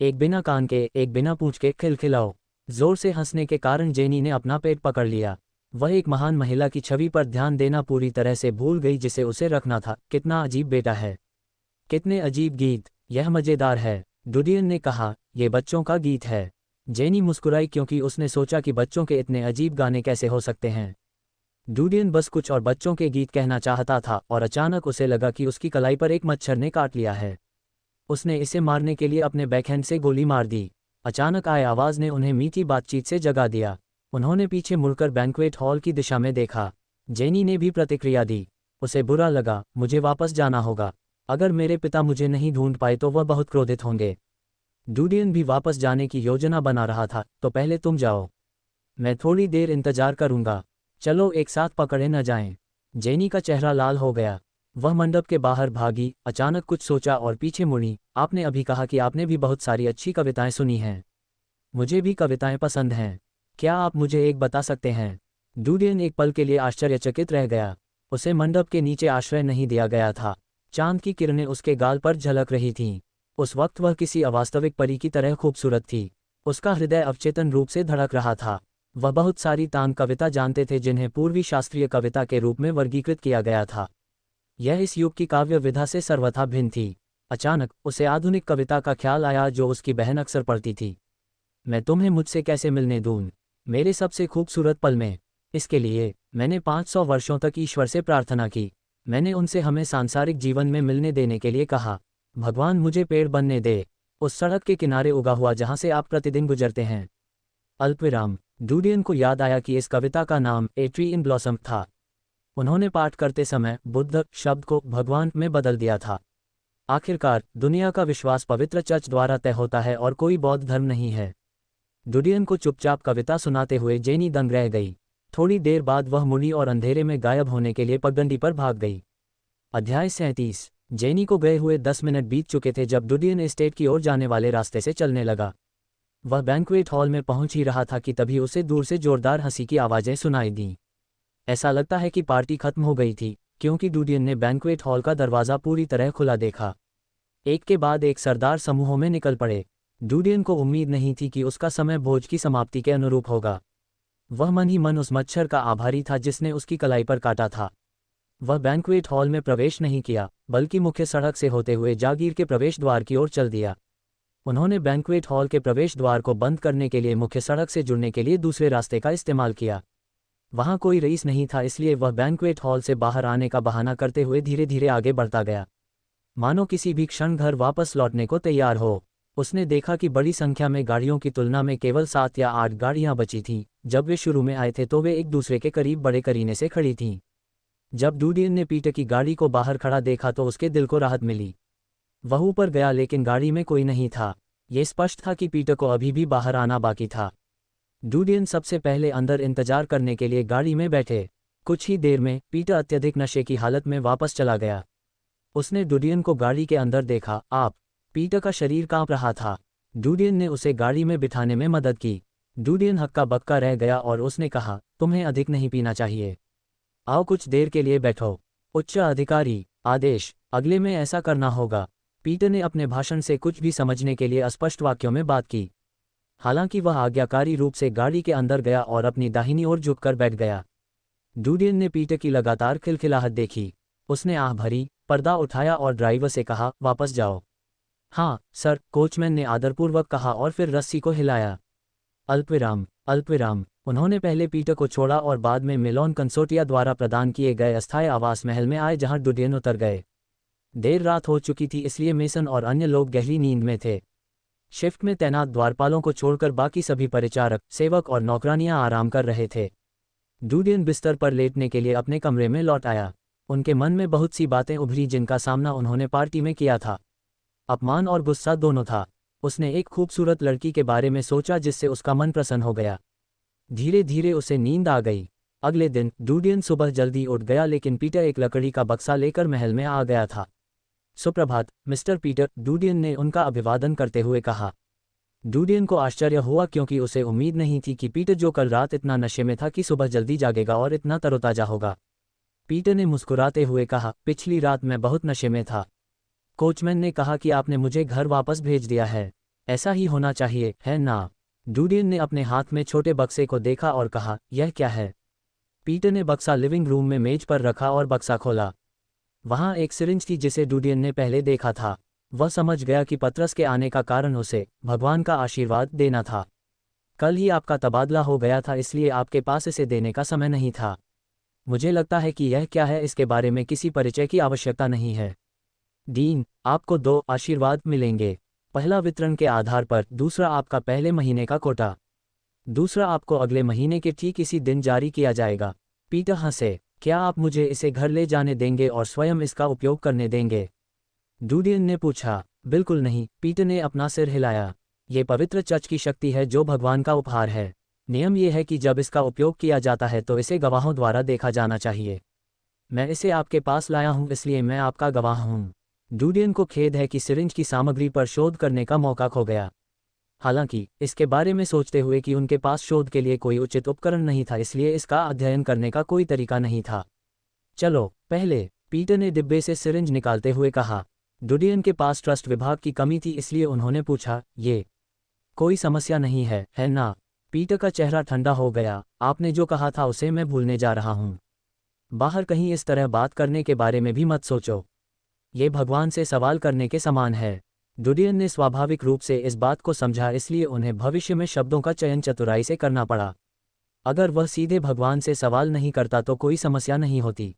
एक बिना कान के, एक बिना पूंछ के खिलखिलाओ। जोर से हंसने के कारण जेनी ने अपना पेट पकड़ लिया। वह एक महान महिला की छवि पर ध्यान देना पूरी तरह से भूल गई जिसे उसे रखना था। कितना अजीब बेटा है, कितने अजीब गीत। यह मज़ेदार है, डूडियन ने कहा, यह बच्चों का गीत है। जेनी मुस्कुराई क्योंकि उसने सोचा कि बच्चों के इतने अजीब गाने कैसे हो सकते हैं। डूडियन बस कुछ और बच्चों के गीत कहना चाहता था और अचानक उसे लगा कि उसकी कलाई पर एक मच्छर ने काट लिया है। उसने इसे मारने के लिए अपने बैकहैंड से गोली मार दी। अचानक आए आवाज़ ने उन्हें मीठी बातचीत से जगा दिया। उन्होंने पीछे मुड़कर बैंक्वेट हॉल की दिशा में देखा। जेनी ने भी प्रतिक्रिया दी। उसे बुरा लगा, मुझे वापस जाना होगा। अगर मेरे पिता मुझे नहीं ढूंढ पाए तो वह बहुत क्रोधित होंगे। डूडियन भी वापस जाने की योजना बना रहा था। तो पहले तुम जाओ, मैं थोड़ी देर इंतजार करूंगा। चलो एक साथ पकड़े न जाएं। जेनी का चेहरा लाल हो गया। वह मंडप के बाहर भागी, अचानक कुछ सोचा और पीछे मुड़ी। आपने अभी कहा कि आपने भी बहुत सारी अच्छी कविताएं सुनी हैं। मुझे भी कविताएं पसंद हैं। क्या आप मुझे एक बता सकते हैं? डूडियन एक पल के लिए आश्चर्यचकित रह गया। उसे मंडप के नीचे आश्रय नहीं दिया गया था। चांद की किरणें उसके गाल पर झलक रही थीं। उस वक्त वह किसी अवास्तविक परी की तरह खूबसूरत थी। उसका हृदय अवचेतन रूप से धड़क रहा था। वह बहुत सारी तान कविता जानते थे जिन्हें पूर्वी शास्त्रीय कविता के रूप में वर्गीकृत किया गया था। यह इस युग की काव्य विधा से सर्वथा भिन्न थी। अचानक उसे आधुनिक कविता का ख्याल आया जो उसकी बहन अक्सर पढ़ती थी। मैं तुम्हें मुझसे कैसे मिलने दूं, मेरे सबसे खूबसूरत पल में। इसके लिए मैंने 500 वर्षों तक ईश्वर से प्रार्थना की। मैंने उनसे हमें सांसारिक जीवन में मिलने देने के लिए कहा। भगवान मुझे पेड़ बनने दे, उस सड़क के किनारे उगा हुआ जहां से आप प्रतिदिन गुजरते हैं। अल्पविराम। डूडियन को याद आया कि इस कविता का नाम ए ट्री इन ब्लॉसम था। उन्होंने पाठ करते समय बुद्ध शब्द को भगवान में बदल दिया था। आखिरकार दुनिया का विश्वास पवित्र चर्च द्वारा तय होता है और कोई बौद्ध धर्म नहीं है। डूडियन को चुपचाप कविता सुनाते हुए जेनी दंग रह गई। थोड़ी देर बाद वह मुड़ी और अंधेरे में गायब होने के लिए पगडंडी पर भाग गई। अध्याय 37। जेनी को गए हुए 10 मिनट बीत चुके थे जब डूडियन एस्टेट की ओर जाने वाले रास्ते से चलने लगा। वह बैंक्वेट हॉल में पहुंच ही रहा था कि तभी उसे दूर से जोरदार हंसी की आवाज़ें सुनाई दीं। ऐसा लगता है कि पार्टी खत्म हो गई थी, क्योंकि डूडियन ने बैंक्वेट हॉल का दरवाज़ा पूरी तरह खुला देखा। एक के बाद एक सरदार समूहों में निकल पड़े। डूडियन को उम्मीद नहीं थी कि उसका समय भोज की समाप्ति के अनुरूप होगा। वह मन ही मन उस मच्छर का आभारी था जिसने उसकी कलाई पर काटा था। वह बैंक्वेट हॉल में प्रवेश नहीं किया, बल्कि मुख्य सड़क से होते हुए जागीर के प्रवेश द्वार की ओर चल दिया। उन्होंने बैंक्वेट हॉल के प्रवेश द्वार को बंद करने के लिए मुख्य सड़क से जुड़ने के लिए दूसरे रास्ते का इस्तेमाल किया। वहां कोई रईस नहीं था, इसलिए वह बैंक्वेट हॉल से बाहर आने का बहाना करते हुए धीरे धीरे आगे बढ़ता गया, मानो किसी भी क्षण घर वापस लौटने को तैयार हो। उसने देखा कि बड़ी संख्या में गाड़ियों की तुलना में केवल 7 या 8 गाड़ियां बची थीं। जब वे शुरू में आए थे तो वे एक दूसरे के करीब बड़े करीने से खड़ी थीं। जब डूडियन ने पीटर की गाड़ी को बाहर खड़ा देखा तो उसके दिल को राहत मिली। वह ऊपर गया लेकिन गाड़ी में कोई नहीं था। ये स्पष्ट था कि पीटर को अभी भी बाहर आना बाकी था। डूडियन सबसे पहले अंदर इंतजार करने के लिए गाड़ी में बैठे। कुछ ही देर में पीटर अत्यधिक नशे की हालत में वापस चला गया। उसने डूडियन को गाड़ी के अंदर देखा। आप। पीटर का शरीर कांप रहा था। डूडियन ने उसे गाड़ी में बिठाने में मदद की। डूडियन हक्का बक्का रह गया और उसने कहा, तुम्हें अधिक नहीं पीना चाहिए। आओ कुछ देर के लिए बैठो। उच्च अधिकारी, आदेश, अगले में ऐसा करना होगा। पीटर ने अपने भाषण से कुछ भी समझने के लिए अस्पष्ट वाक्यों में बात की। हालांकि वह आज्ञाकारी रूप से गाड़ी के अंदर गया और अपनी दाहिनी ओर झुककर बैठ गया। डूडियन ने पीटर की लगातार खिलखिलाहट देखी। उसने आह भरी, पर्दा उठाया और ड्राइवर से कहा, वापस जाओ। हाँ सर, कोचमैन ने आदरपूर्वक कहा और फिर रस्सी को हिलाया। अल्पविराम, अल्पविराम। उन्होंने पहले पीटर को छोड़ा और बाद में मिलोन कंसोटिया द्वारा प्रदान किए गए अस्थायी आवास महल में आए जहां डूडियन उतर गए। देर रात हो चुकी थी, इसलिए मेसन और अन्य लोग गहरी नींद में थे। शिफ्ट में तैनात द्वारपालों को छोड़कर बाकी सभी परिचारक, सेवक और नौकरानियां आराम कर रहे थे। डूडियन बिस्तर पर लेटने के लिए अपने कमरे में लौट आया। उनके मन में बहुत सी बातें उभरी जिनका सामना उन्होंने पार्टी में किया था। अपमान और गुस्सा दोनों था। उसने एक खूबसूरत लड़की के बारे में सोचा जिससे उसका मन प्रसन्न हो गया। धीरे धीरे उसे नींद आ गई। अगले दिन डूडियन सुबह जल्दी उठ गया लेकिन पीटर एक लकड़ी का बक्सा लेकर महल में आ गया था। सुप्रभात मिस्टर पीटर, डूडियन ने उनका अभिवादन करते हुए कहा। डूडियन को आश्चर्य हुआ क्योंकि उसे उम्मीद नहीं थी कि पीटर, जो कल रात इतना नशे में था, कि सुबह जल्दी जागेगा और इतना तरोताजा होगा। पीटर ने मुस्कुराते हुए कहा, पिछली रात मैं बहुत नशे में था। कोचमैन ने कहा कि आपने मुझे घर वापस भेज दिया है। ऐसा ही होना चाहिए, है ना? डूडियन ने अपने हाथ में छोटे बक्से को देखा और कहा, यह क्या है? पीटर ने बक्सा लिविंग रूम में मेज पर रखा और बक्सा खोला। वहां एक सिरिंज थी जिसे डूडियन ने पहले देखा था। वह समझ गया कि पतरस के आने का कारण उसे भगवान का आशीर्वाद देना था। कल ही आपका तबादला हो गया था, इसलिए आपके पास इसे देने का समय नहीं था। मुझे लगता है कि यह क्या है इसके बारे में किसी परिचय की आवश्यकता नहीं है। डीन, आपको 2 आशीर्वाद मिलेंगे। पहला वितरण के आधार पर, दूसरा आपका पहले महीने का कोटा। दूसरा आपको अगले महीने के ठीक इसी दिन जारी किया जाएगा। पीटर हंसे। क्या आप मुझे इसे घर ले जाने देंगे और स्वयं इसका उपयोग करने देंगे? डूडियन ने पूछा। बिल्कुल नहीं, पीटर ने अपना सिर हिलाया। ये पवित्र चर्च की शक्ति है जो भगवान का उपहार है। नियम यह है कि जब इसका उपयोग किया जाता है तो इसे गवाहों द्वारा देखा जाना चाहिए। मैं इसे आपके पास लाया हूं, इसलिए मैं आपका गवाह हूं। डूडियन को खेद है कि सिरिंज की सामग्री पर शोध करने का मौका खो गया। हालांकि इसके बारे में सोचते हुए कि उनके पास शोध के लिए कोई उचित उपकरण नहीं था, इसलिए इसका अध्ययन करने का कोई तरीका नहीं था। चलो पहले, पीटर ने डिब्बे से सिरिंज निकालते हुए कहा। डूडियन के पास ट्रस्ट विभाग की कमी थी, इसलिए उन्होंने पूछा, ये कोई समस्या नहीं है, है ना? पीटर का चेहरा ठंडा हो गया। आपने जो कहा था उसे मैं भूलने जा रहा हूं। बाहर कहीं इस तरह बात करने के बारे में भी मत सोचो। ये भगवान से सवाल करने के समान है। डूडियन ने स्वाभाविक रूप से इस बात को समझा, इसलिए उन्हें भविष्य में शब्दों का चयन चतुराई से करना पड़ा। अगर वह सीधे भगवान से सवाल नहीं करता तो कोई समस्या नहीं होती।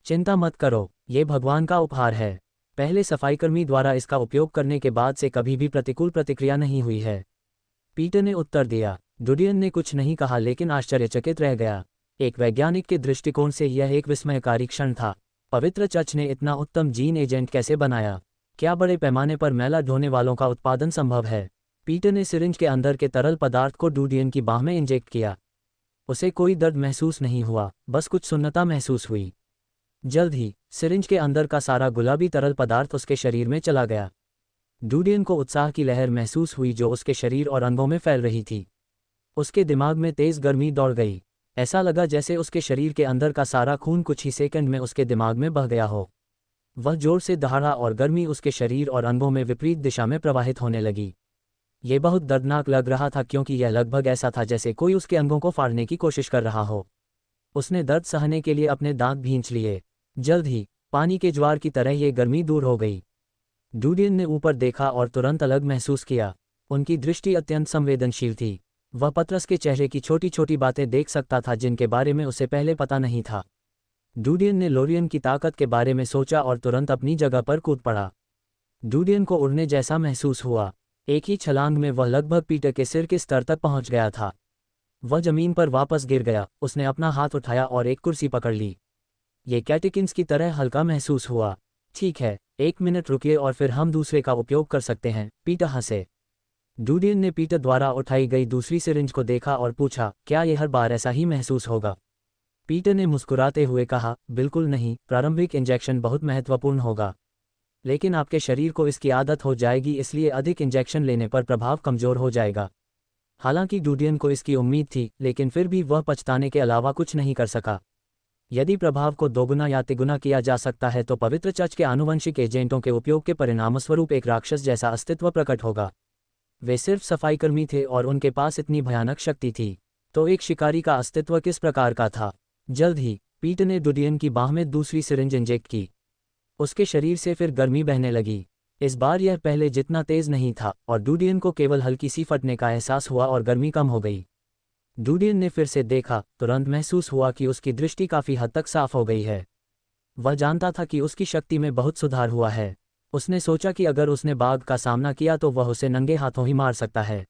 चिंता मत करो, ये भगवान का उपहार है। पहले सफाईकर्मी द्वारा इसका उपयोग करने के बाद से कभी भी प्रतिकूल प्रतिक्रिया नहीं हुई है। पीटर ने उत्तर दिया। डूडियन ने कुछ नहीं कहा लेकिन आश्चर्यचकित रह गया। एक वैज्ञानिक के दृष्टिकोण से यह एक विस्मयकारी क्षण था। पवित्र चर्च ने इतना उत्तम जीन एजेंट कैसे बनाया? क्या बड़े पैमाने पर मैला ढोने वालों का उत्पादन संभव है? पीटर ने सिरिंज के अंदर के तरल पदार्थ को डूडियन की बाह में इंजेक्ट किया। उसे कोई दर्द महसूस नहीं हुआ, बस कुछ सुन्नता महसूस हुई। जल्द ही सिरिंज के अंदर का सारा गुलाबी तरल पदार्थ उसके शरीर में चला गया। डूडियन को उत्साह की लहर महसूस हुई जो उसके शरीर और अंगों में फैल रही थी। उसके दिमाग में तेज गर्मी दौड़ गई। ऐसा लगा जैसे उसके शरीर के अंदर का सारा खून कुछ ही सेकंड में उसके दिमाग में बह गया हो। वह जोर से दहाड़ा और गर्मी उसके शरीर और अंगों में विपरीत दिशा में प्रवाहित होने लगी। ये बहुत दर्दनाक लग रहा था क्योंकि यह लगभग ऐसा था जैसे कोई उसके अंगों को फाड़ने की कोशिश कर रहा हो। उसने दर्द सहने के लिए अपने दांत भींच लिए। जल्द ही पानी के ज्वार की तरह ये गर्मी दूर हो गई। डूडियन ने ऊपर देखा और तुरंत अलग महसूस किया। उनकी दृष्टि अत्यंत संवेदनशील थी। वह पतरस के चेहरे की छोटी छोटी बातें देख सकता था जिनके बारे में उसे पहले पता नहीं था। डूडियन ने लोरियन की ताकत के बारे में सोचा और तुरंत अपनी जगह पर कूद पड़ा। डूडियन को उड़ने जैसा महसूस हुआ। एक ही छलांग में वह लगभग पीटर के सिर के स्तर तक पहुंच गया था। वह जमीन पर वापस गिर गया। उसने अपना हाथ उठाया और एक कुर्सी पकड़ ली। ये कैटेकिन्स की तरह हल्का महसूस हुआ। ठीक है, 1 मिनट रुकिए और फिर हम दूसरे का उपयोग कर सकते हैं, पीटर हंसे। डूडियन ने पीटर द्वारा उठाई गई दूसरी सिरिंज को देखा और पूछा, क्या यह हर बार ऐसा ही महसूस होगा? पीटर ने मुस्कुराते हुए कहा, बिल्कुल नहीं, प्रारंभिक इंजेक्शन बहुत महत्वपूर्ण होगा, लेकिन आपके शरीर को इसकी आदत हो जाएगी, इसलिए अधिक इंजेक्शन लेने पर प्रभाव कमजोर हो जाएगा। हालांकि डूडियन को इसकी उम्मीद थी, लेकिन फिर भी वह पछताने के अलावा कुछ नहीं कर सका। यदि प्रभाव को दोगुना या तिगुना किया जा सकता है तो पवित्र चर्च के आनुवंशिक एजेंटों के उपयोग के परिणामस्वरूप एक राक्षस जैसा अस्तित्व प्रकट होगा। वे सिर्फ सफाईकर्मी थे और उनके पास इतनी भयानक शक्ति थी, तो एक शिकारी का अस्तित्व किस प्रकार का था? जल्द ही पीटर ने डूडियन की बाह में दूसरी सिरिंज इंजेक्ट की। उसके शरीर से फिर गर्मी बहने लगी। इस बार यह पहले जितना तेज नहीं था और डूडियन को केवल हल्की सी फटने का एहसास हुआ और गर्मी कम हो गई। डूडियन ने फिर से देखा। तुरंत महसूस हुआ कि उसकी दृष्टि काफ़ी हद तक साफ हो गई है। वह जानता था कि उसकी शक्ति में बहुत सुधार हुआ है। उसने सोचा कि अगर उसने बाघ का सामना किया तो वह उसे नंगे हाथों ही मार सकता है।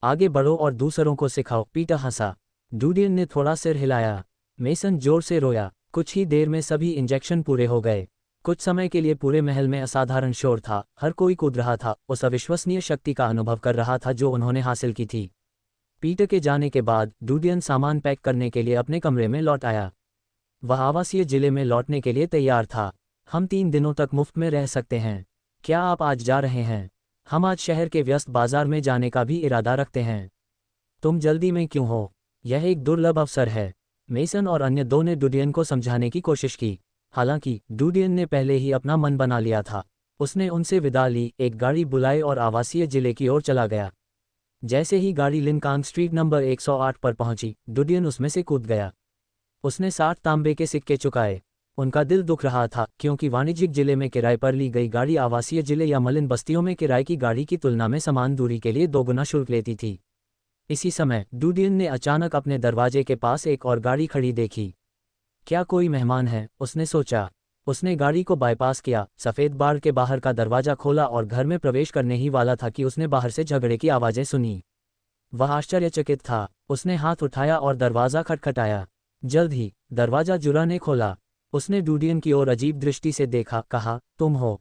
आगे बढ़ो और दूसरों को सिखाओ, पीटर हंसा। डूडियन ने थोड़ा सिर हिलाया। मेसन जोर से रोया। कुछ ही देर में सभी इंजेक्शन पूरे हो गए। कुछ समय के लिए पूरे महल में असाधारण शोर था। हर कोई कूद रहा था, उस अविश्वसनीय शक्ति का अनुभव कर रहा था जो उन्होंने हासिल की थी। पीटर के जाने के बाद डूडियन सामान पैक करने के लिए अपने कमरे में लौट आया। वह आवासीय जिले में लौटने के लिए तैयार था। हम 3 दिनों तक मुफ्त में रह सकते हैं। क्या आप आज जा रहे हैं? हम आज शहर के व्यस्त बाजार में जाने का भी इरादा रखते हैं। तुम जल्दी में क्यों हो? यह एक दुर्लभ अवसर है। मेसन और अन्य दो ने डूडियन को समझाने की कोशिश की। हालांकि डूडियन ने पहले ही अपना मन बना लिया था। उसने उनसे विदा ली, एक गाड़ी बुलाई और आवासीय जिले की ओर चला गया। जैसे ही गाड़ी लिंकान स्ट्रीट नंबर 108 पर पहुंची, डूडियन उसमें से कूद गया। उसने 60 तांबे के सिक्के चुकाए। उनका दिल दुख रहा था क्योंकि वाणिज्यिक जिले में किराए पर ली गई गाड़ी आवासीय जिले या मलिन बस्तियों में किराए की गाड़ी की तुलना में समान दूरी के लिए 2 गुना शुल्क लेती थी। इसी समय डूडियन ने अचानक अपने दरवाजे के पास एक और गाड़ी खड़ी देखी। क्या कोई मेहमान है? उसने सोचा। उसने गाड़ी को बाईपास किया, सफ़ेद बाड़ के बाहर का दरवाजा खोला और घर में प्रवेश करने ही वाला था कि उसने बाहर से झगड़े की आवाज़ें सुनी। वह आश्चर्यचकित था। उसने हाथ उठाया और दरवाज़ा खटखटाया। जल्द ही दरवाज़ा जुरा ने खोला। उसने डूडियन की ओर अजीब दृष्टि से देखा, कहा, तुम हो?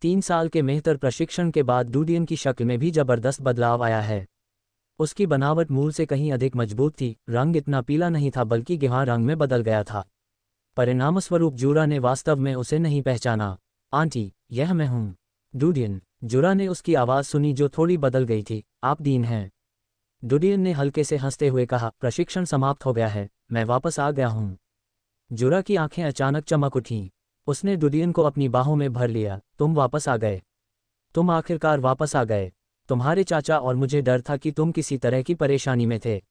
3 साल के मेहतर प्रशिक्षण के बाद डूडियन की शक्ल में भी जबरदस्त बदलाव आया है। उसकी बनावट मूल से कहीं अधिक मजबूत थी। रंग इतना पीला नहीं था बल्कि गेहूं रंग में बदल गया था। परिणामस्वरूप जुरा ने वास्तव में उसे नहीं पहचाना। आंटी, यह मैं हूँ। डूडियन। जुरा ने उसकी आवाज़ सुनी जो थोड़ी बदल गई थी। आप डीन हैं? डूडियन ने हल्के से हंसते हुए कहा, प्रशिक्षण समाप्त हो गया है, मैं वापस आ गया हूँ। जुरा की आंखें अचानक चमक उठीं। उसने डूडियन को अपनी बाहों में भर लिया। तुम वापस आ गए। तुम आखिरकार वापस आ गए। तुम्हारे चाचा और मुझे डर था कि तुम किसी तरह की परेशानी में थे।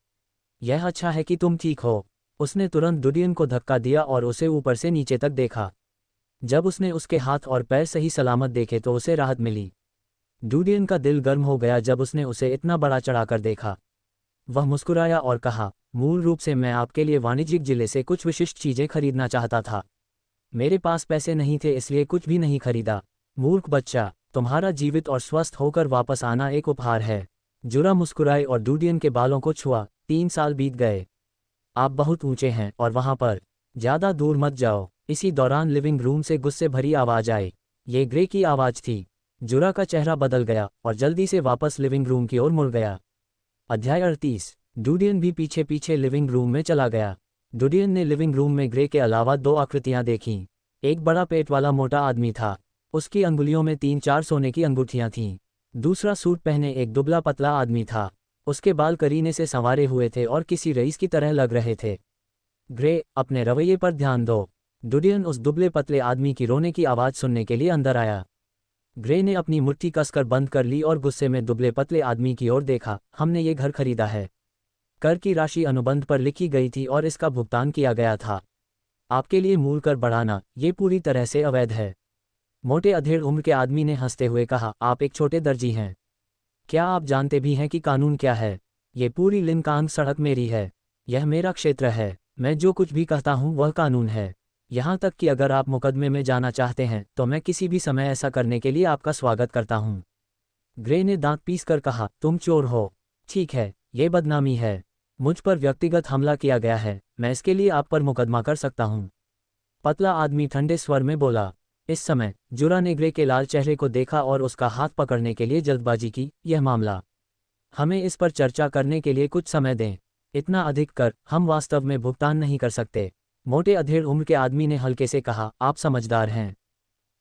यह अच्छा है कि तुम ठीक हो। उसने तुरंत डूडियन को धक्का दिया और उसे ऊपर से नीचे तक देखा। जब उसने उसके हाथ और पैर सही सलामत देखे तो उसे राहत मिली। डूडियन का दिल गर्म हो गया जब उसने उसे इतना बड़ा चढ़ाकर देखा। वह मुस्कुराया और कहा, मूल रूप से मैं आपके लिए वाणिज्यिक जिले से कुछ विशिष्ट चीज़ें खरीदना चाहता था। मेरे पास पैसे नहीं थे इसलिए कुछ भी नहीं खरीदा। मूर्ख बच्चा, तुम्हारा जीवित और स्वस्थ होकर वापस आना एक उपहार है। जुरा मुस्कुराए और डूडियन के बालों को छुआ। 3 साल बीत गए। आप बहुत ऊंचे हैं और वहां पर। ज़्यादा दूर मत जाओ। इसी दौरान लिविंग रूम से गुस्से भरी आवाज़ आई। ये ग्रे की आवाज़ थी। जुरा का चेहरा बदल गया और जल्दी से वापस लिविंग रूम की ओर मुड़ गया। अध्याय 38। डूडियन भी पीछे पीछे लिविंग रूम में चला गया। डूडियन ने लिविंग रूम में ग्रे के अलावा 2 आकृतियां देखीं। एक बड़ा पेट वाला मोटा आदमी था। उसकी अंगुलियों में 3-4 सोने की अंगूठियां थीं। दूसरा सूट पहने एक दुबला पतला आदमी था। उसके बाल करीने से संवारे हुए थे और किसी रईस की तरह लग रहे थे। ग्रे, अपने रवैये पर ध्यान दो। डूडियन उस दुबले पतले आदमी की रोने की आवाज़ सुनने के लिए अंदर आया। ग्रे ने अपनी मुट्ठी कसकर बंद कर ली और गुस्से में दुबले पतले आदमी की ओर देखा। हमने ये घर खरीदा है। कर की राशि अनुबंध पर लिखी गई थी और इसका भुगतान किया गया था। आपके लिए मूल कर बढ़ाना ये पूरी तरह से अवैध है। मोटे अधेड़ उम्र के आदमी ने हंसते हुए कहा, आप एक छोटे दर्जी हैं। क्या आप जानते भी हैं कि कानून क्या है? ये पूरी लिनकांग सड़क मेरी है। यह मेरा क्षेत्र है। मैं जो कुछ भी कहता हूँ वह कानून है। यहाँ तक कि अगर आप मुकदमे में जाना चाहते हैं तो मैं किसी भी समय ऐसा करने के लिए आपका स्वागत करता हूँ। ग्रे ने दांत पीसकर कहा, तुम चोर हो। ठीक है, ये बदनामी है। मुझ पर व्यक्तिगत हमला किया गया है, मैं इसके लिए आप पर मुकदमा कर सकता हूँ। पतला आदमी ठंडे स्वर में बोला। इस समय जुरा ने ग्रे के लाल चेहरे को देखा और उसका हाथ पकड़ने के लिए जल्दबाजी की। यह मामला, हमें इस पर चर्चा करने के लिए कुछ समय दें। इतना अधिक कर हम वास्तव में भुगतान नहीं कर सकते। मोटे अधेड़ उम्र के आदमी ने हल्के से कहा, आप समझदार हैं,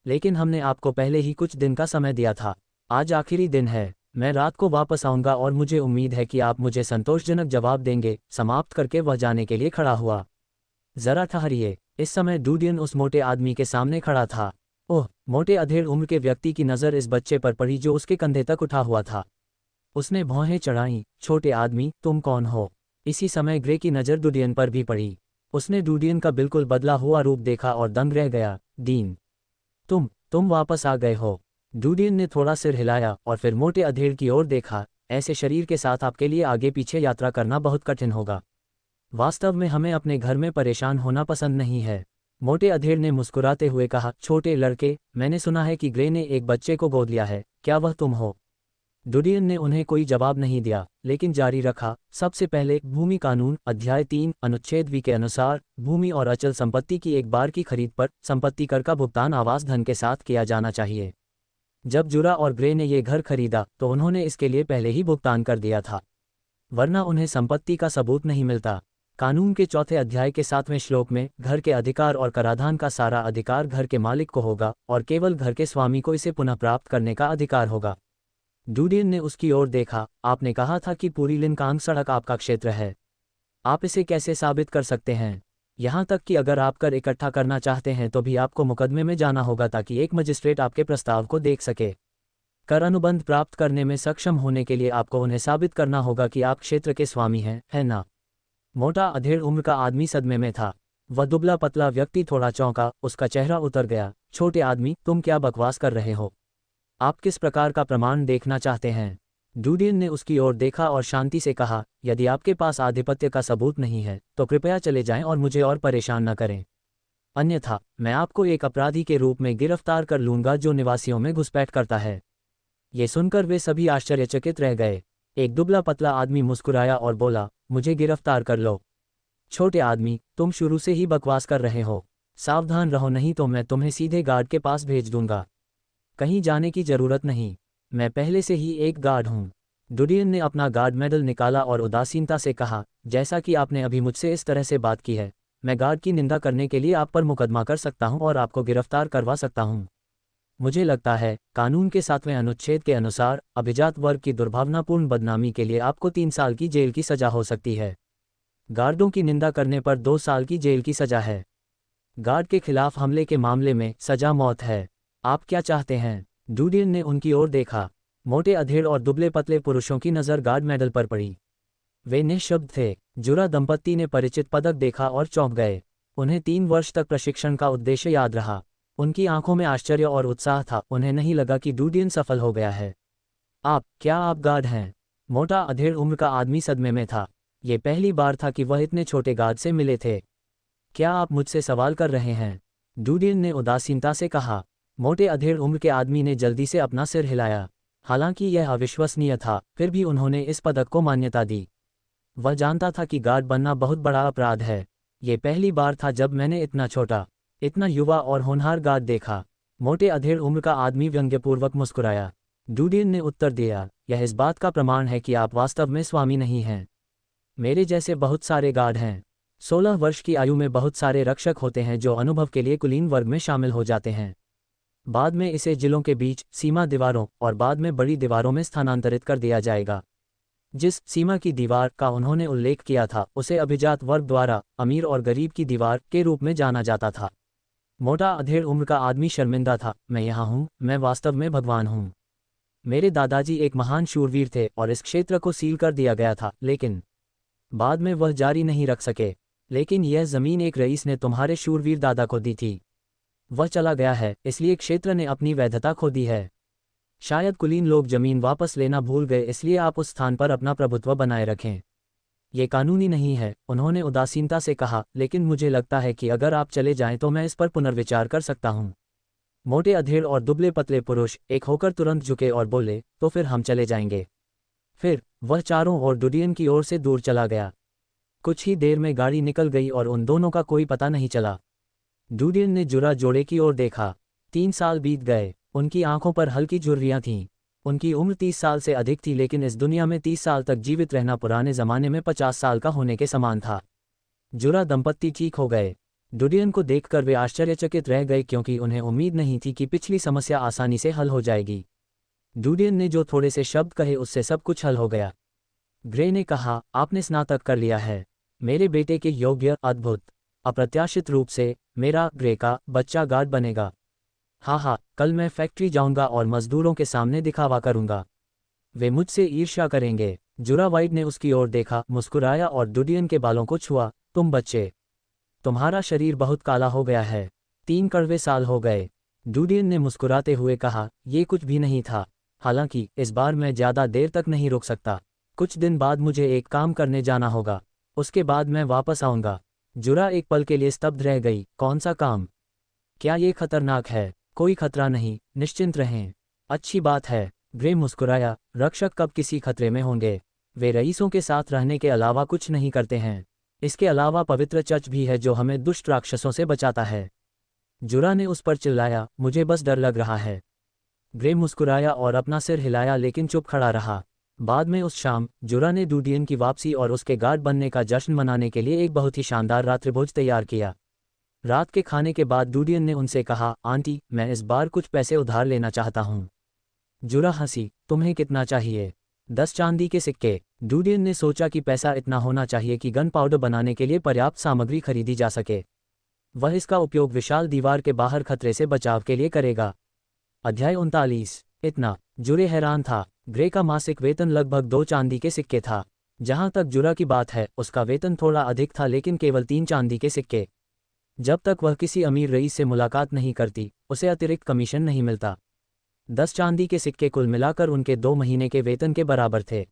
लेकिन हमने आपको पहले ही कुछ दिन का समय दिया था। आज आखिरी दिन है। मैं रात को वापस आऊंगा और मुझे उम्मीद है कि आप मुझे संतोषजनक जवाब देंगे। समाप्त करके वह जाने के लिए खड़ा हुआ। जरा ठहरिए। इस समय डूडियन उस मोटे आदमी के सामने खड़ा था। ओह! मोटे अधेड़ उम्र के व्यक्ति की नज़र इस बच्चे पर पड़ी जो उसके कंधे तक उठा हुआ था। उसने भौहें चढ़ाईं। छोटे आदमी, तुम कौन हो? इसी समय ग्रे की नज़र डूडियन पर भी पड़ी। उसने डूडियन का बिल्कुल बदला हुआ रूप देखा और दंग रह गया। डीन, तुम वापस आ गए हो। डूडियन ने थोड़ा सिर हिलाया और फिर मोटे अधेड़ की ओर देखा। ऐसे शरीर के साथ आपके लिए आगे पीछे यात्रा करना बहुत कठिन होगा। वास्तव में हमें अपने घर में परेशान होना पसंद नहीं है। मोटे अधेड़ ने मुस्कुराते हुए कहा, छोटे लड़के, मैंने सुना है कि ग्रे ने एक बच्चे को गोद लिया है। क्या वह तुम हो? डूडियन ने उन्हें कोई जवाब नहीं दिया, लेकिन जारी रखा, सबसे पहले भूमि कानून अध्याय 3 अनुच्छेद वी के अनुसार भूमि और अचल संपत्ति की एक बार की खरीद पर संपत्ति कर का भुगतान आवास धन के साथ किया जाना चाहिए। जब जुरा और ग्रे ने ये घर खरीदा तो उन्होंने इसके लिए पहले ही भुगतान कर दिया था, वरना उन्हें संपत्ति का सबूत नहीं मिलता। कानून के चौथे अध्याय के 7वें श्लोक में घर के अधिकार और कराधान का सारा अधिकार घर के मालिक को होगा और केवल घर के स्वामी को इसे पुनः प्राप्त करने का अधिकार होगा। डूडियन ने उसकी ओर देखा। आपने कहा था कि पूरी लिनकांग सड़क आपका क्षेत्र है। आप इसे कैसे साबित कर सकते हैं? यहाँ तक कि अगर आप कर इकट्ठा करना चाहते हैं तो भी आपको मुकदमे में जाना होगा ताकि एक मजिस्ट्रेट आपके प्रस्ताव को देख सके। कर अनुबंध प्राप्त करने में सक्षम होने के लिए आपको उन्हें साबित करना होगा कि आप क्षेत्र के स्वामी हैं, है ना? मोटा अधेड़ उम्र का आदमी सदमे में था। वह दुबला पतला व्यक्ति थोड़ा चौंका, उसका चेहरा उतर गया। छोटे आदमी, तुम क्या बकवास कर रहे हो? आप किस प्रकार का प्रमाण देखना चाहते हैं? डूडियन ने उसकी ओर देखा और शांति से कहा, यदि आपके पास आधिपत्य का सबूत नहीं है तो कृपया चले जाएं और मुझे और परेशान न करें। अन्यथा मैं आपको एक अपराधी के रूप में गिरफ्तार कर लूंगा जो निवासियों में घुसपैठ करता है। ये सुनकर वे सभी आश्चर्यचकित रह गए। एक दुबला पतला आदमी मुस्कुराया और बोला, मुझे गिरफ्तार कर लो। छोटे आदमी, तुम शुरू से ही बकवास कर रहे हो। सावधान रहो, नहीं तो मैं तुम्हें सीधे गार्ड के पास भेज दूंगा। कहीं जाने की जरूरत नहीं, मैं पहले से ही एक गार्ड हूँ। डूडियन ने अपना गार्ड मेडल निकाला और उदासीनता से कहा, जैसा कि आपने अभी मुझसे इस तरह से बात की है, मैं गार्ड की निंदा करने के लिए आप पर मुकदमा कर सकता हूं और आपको गिरफ्तार करवा सकता हूं। मुझे लगता है कानून के 7वें अनुच्छेद के अनुसार अभिजात वर्ग की दुर्भावनापूर्ण बदनामी के लिए आपको 3 साल की जेल की सजा हो सकती है। गार्डों की निंदा करने पर 2 साल की जेल की सजा है। गार्ड के खिलाफ हमले के मामले में सजा मौत है। आप क्या चाहते हैं? डूडियन ने उनकी ओर देखा। मोटे अधेड़ और दुबले पतले पुरुषों की नज़र गार्ड मेडल पर पड़ी। वे निःशब्द थे। जुरा दंपत्ति ने परिचित पदक देखा और चौंक गए। उन्हें 3 वर्ष तक प्रशिक्षण का उद्देश्य याद रहा। उनकी आंखों में आश्चर्य और उत्साह था। उन्हें नहीं लगा कि डूडियन सफल हो गया है। क्या आप गार्ड हैं? मोटा अधेड़ उम्र का आदमी सदमे में था। ये पहली बार था कि वह इतने छोटे गार्ड से मिले थे। क्या आप मुझसे सवाल कर रहे हैं? डूडियन ने उदासीनता से कहा। मोटे अधेड़ उम्र के आदमी ने जल्दी से अपना सिर हिलाया। हालांकि यह अविश्वसनीय था, फिर भी उन्होंने इस पदक को मान्यता दी। वह जानता था कि गार्ड बनना बहुत बड़ा अपराध है। ये पहली बार था जब मैंने इतना छोटा, इतना युवा और होनहार गार्ड देखा। मोटे अधेड़ उम्र का आदमी व्यंग्यपूर्वक मुस्कुराया। डूडियन ने उत्तर दिया, यह इस बात का प्रमाण है कि आप वास्तव में स्वामी नहीं हैं। मेरे जैसे बहुत सारे गार्ड हैं। 16 वर्ष की आयु में बहुत सारे रक्षक होते हैं जो अनुभव के लिए कुलीन वर्ग में शामिल हो जाते हैं। बाद में इसे जिलों के बीच सीमा दीवारों और बाद में बड़ी दीवारों में स्थानांतरित कर दिया जाएगा। जिस सीमा की दीवार का उन्होंने उल्लेख किया था उसे अभिजात वर्ग द्वारा अमीर और गरीब की दीवार के रूप में जाना जाता था। मोटा अधेड़ उम्र का आदमी शर्मिंदा था। मैं यहाँ हूँ, मैं वास्तव में भगवान हूँ। मेरे दादाजी एक महान शूरवीर थे और इस क्षेत्र को सील कर दिया गया था, लेकिन बाद में वह जारी नहीं रख सके। लेकिन यह ज़मीन एक रईस ने तुम्हारे शूरवीर दादा को दी थी। वह चला गया है, इसलिए क्षेत्र ने अपनी वैधता खो दी है। शायद कुलीन लोग जमीन वापस लेना भूल गए, इसलिए आप उस स्थान पर अपना प्रभुत्व बनाए रखें। ये कानूनी नहीं है, उन्होंने उदासीनता से कहा, लेकिन मुझे लगता है कि अगर आप चले जाएं तो मैं इस पर पुनर्विचार कर सकता हूं। मोटे अधेड़ और दुबले पतले पुरुष एक होकर तुरंत झुके और बोले, तो फिर हम चले जाएंगे। फिर वह चारों ओर डुडियन की ओर से दूर चला गया। कुछ ही देर में गाड़ी निकल गई और उन दोनों का कोई पता नहीं चला। डुडियन ने जुरा जोड़े की ओर देखा। 3 साल बीत गए। उनकी आंखों पर हल्की झुर्रियां थीं। उनकी उम्र 30 साल से अधिक थी, लेकिन इस दुनिया में 30 साल तक जीवित रहना पुराने जमाने में 50 साल का होने के समान था। जुरा दंपत्ति ठीक हो गए। डुडियन को देखकर वे आश्चर्यचकित रह गए, क्योंकि उन्हें उम्मीद नहीं थी कि पिछली समस्या आसानी से हल हो जाएगी। डुडियन ने जो थोड़े से शब्द कहे उससे सब कुछ हल हो गया। ग्रे ने कहा, आपने स्नातक कर लिया है। मेरे बेटे के योग्य, अद्भुत। अप्रत्याशित रूप से मेरा ग्रे का बच्चा गार्ड बनेगा। हाँ, कल मैं फैक्ट्री जाऊंगा और मजदूरों के सामने दिखावा करूंगा। वे मुझसे ईर्ष्या करेंगे। जुरा वाइट ने उसकी ओर देखा, मुस्कुराया और डुडियन के बालों को छुआ। तुम बच्चे, तुम्हारा शरीर बहुत काला हो गया है। 3 कड़वे साल हो गए। डुडियन ने मुस्कुराते हुए कहा, ये कुछ भी नहीं था। हालांकि इस बार मैं ज़्यादा देर तक नहीं रुक सकता। कुछ दिन बाद मुझे एक काम करने जाना होगा। उसके बाद मैं वापस आऊँगा। जुरा एक पल के लिए स्तब्ध रह गई। कौन सा काम? क्या ये खतरनाक है? कोई खतरा नहीं, निश्चिंत रहें। अच्छी बात है। ग्रे मुस्कुराया, रक्षक कब किसी खतरे में होंगे? वे रईसों के साथ रहने के अलावा कुछ नहीं करते हैं। इसके अलावा पवित्र चर्च भी है जो हमें दुष्ट राक्षसों से बचाता है। जुरा ने उस पर चिल्लाया, मुझे बस डर लग रहा है। ग्रे मुस्कुराया और अपना सिर हिलाया, लेकिन चुप खड़ा रहा। बाद में उस शाम जुरा ने डुडियन की वापसी और उसके गार्ड बनने का जश्न मनाने के लिए एक बहुत ही शानदार रात्रिभोज तैयार किया। रात के खाने के बाद डुडियन ने उनसे कहा, आंटी, मैं इस बार कुछ पैसे उधार लेना चाहता हूँ। जुरा हंसी, तुम्हें कितना चाहिए? 10 चांदी के सिक्के। डुडियन ने सोचा कि पैसा इतना होना चाहिए कि गन पाउडर बनाने के लिए पर्याप्त सामग्री खरीदी जा सके। वह इसका उपयोग विशाल दीवार के बाहर खतरे से बचाव के लिए करेगा। अध्याय 39। इतना? जुरे हैरान था। ग्रे का मासिक वेतन लगभग 2 चांदी के सिक्के था। जहां तक जुरा की बात है, उसका वेतन थोड़ा अधिक था, लेकिन केवल 3 चांदी के सिक्के। जब तक वह किसी अमीर रईस से मुलाकात नहीं करती, उसे अतिरिक्त कमीशन नहीं मिलता। 10 चांदी के सिक्के कुल मिलाकर उनके 2 महीने के वेतन के बराबर थे।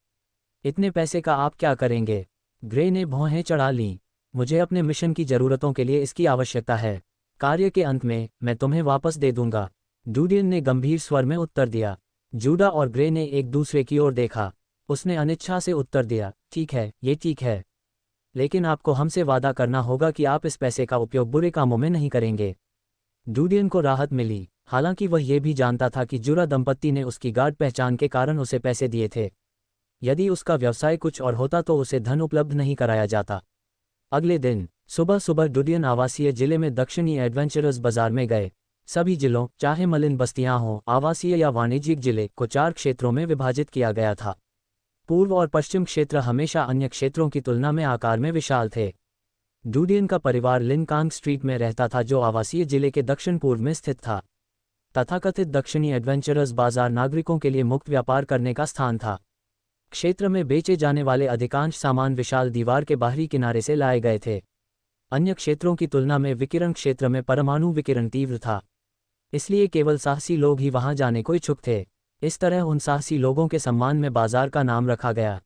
इतने पैसे का आप क्या करेंगे? ग्रे ने भौहें चढ़ा लीं। मुझे अपने मिशन की ज़रूरतों के लिए इसकी आवश्यकता है। कार्य के अंत में मैं तुम्हें वापस दे दूंगा। डुडियन ने गंभीर स्वर में उत्तर दिया। जूडा और ग्रे ने एक दूसरे की ओर देखा। उसने अनिच्छा से उत्तर दिया, ठीक है, ये ठीक है। लेकिन आपको हमसे वादा करना होगा कि आप इस पैसे का उपयोग बुरे कामों में नहीं करेंगे। डुडियन को राहत मिली। हालांकि वह यह भी जानता था कि जुरा दंपत्ति ने उसकी गार्ड पहचान के कारण उसे पैसे दिए थे। यदि उसका व्यवसाय कुछ और होता तो उसे धन उपलब्ध नहीं कराया जाता। अगले दिन सुबह सुबह डुडियन आवासीय जिले में दक्षिणी एडवेंचरर्स बाजार में गए। सभी जिलों, चाहे मलिन बस्तियां हों, आवासीय या वाणिज्यिक जिले, को 4 क्षेत्रों में विभाजित किया गया था। पूर्व और पश्चिम क्षेत्र हमेशा अन्य क्षेत्रों की तुलना में आकार में विशाल थे। डुडियन का परिवार लिनकांग स्ट्रीट में रहता था, जो आवासीय जिले के दक्षिण पूर्व में स्थित था। तथाकथित दक्षिणी एडवेंचरर्स बाजार नागरिकों के लिए मुक्त व्यापार करने का स्थान था। क्षेत्र में बेचे जाने वाले अधिकांश सामान विशाल दीवार के बाहरी किनारे से लाए गए थे। अन्य क्षेत्रों की तुलना में विकिरण क्षेत्र में परमाणु विकिरण तीव्र था, इसलिए केवल साहसी लोग ही वहां जाने को इच्छुक थे। इस तरह उन साहसी लोगों के सम्मान में बाजार का नाम रखा गया।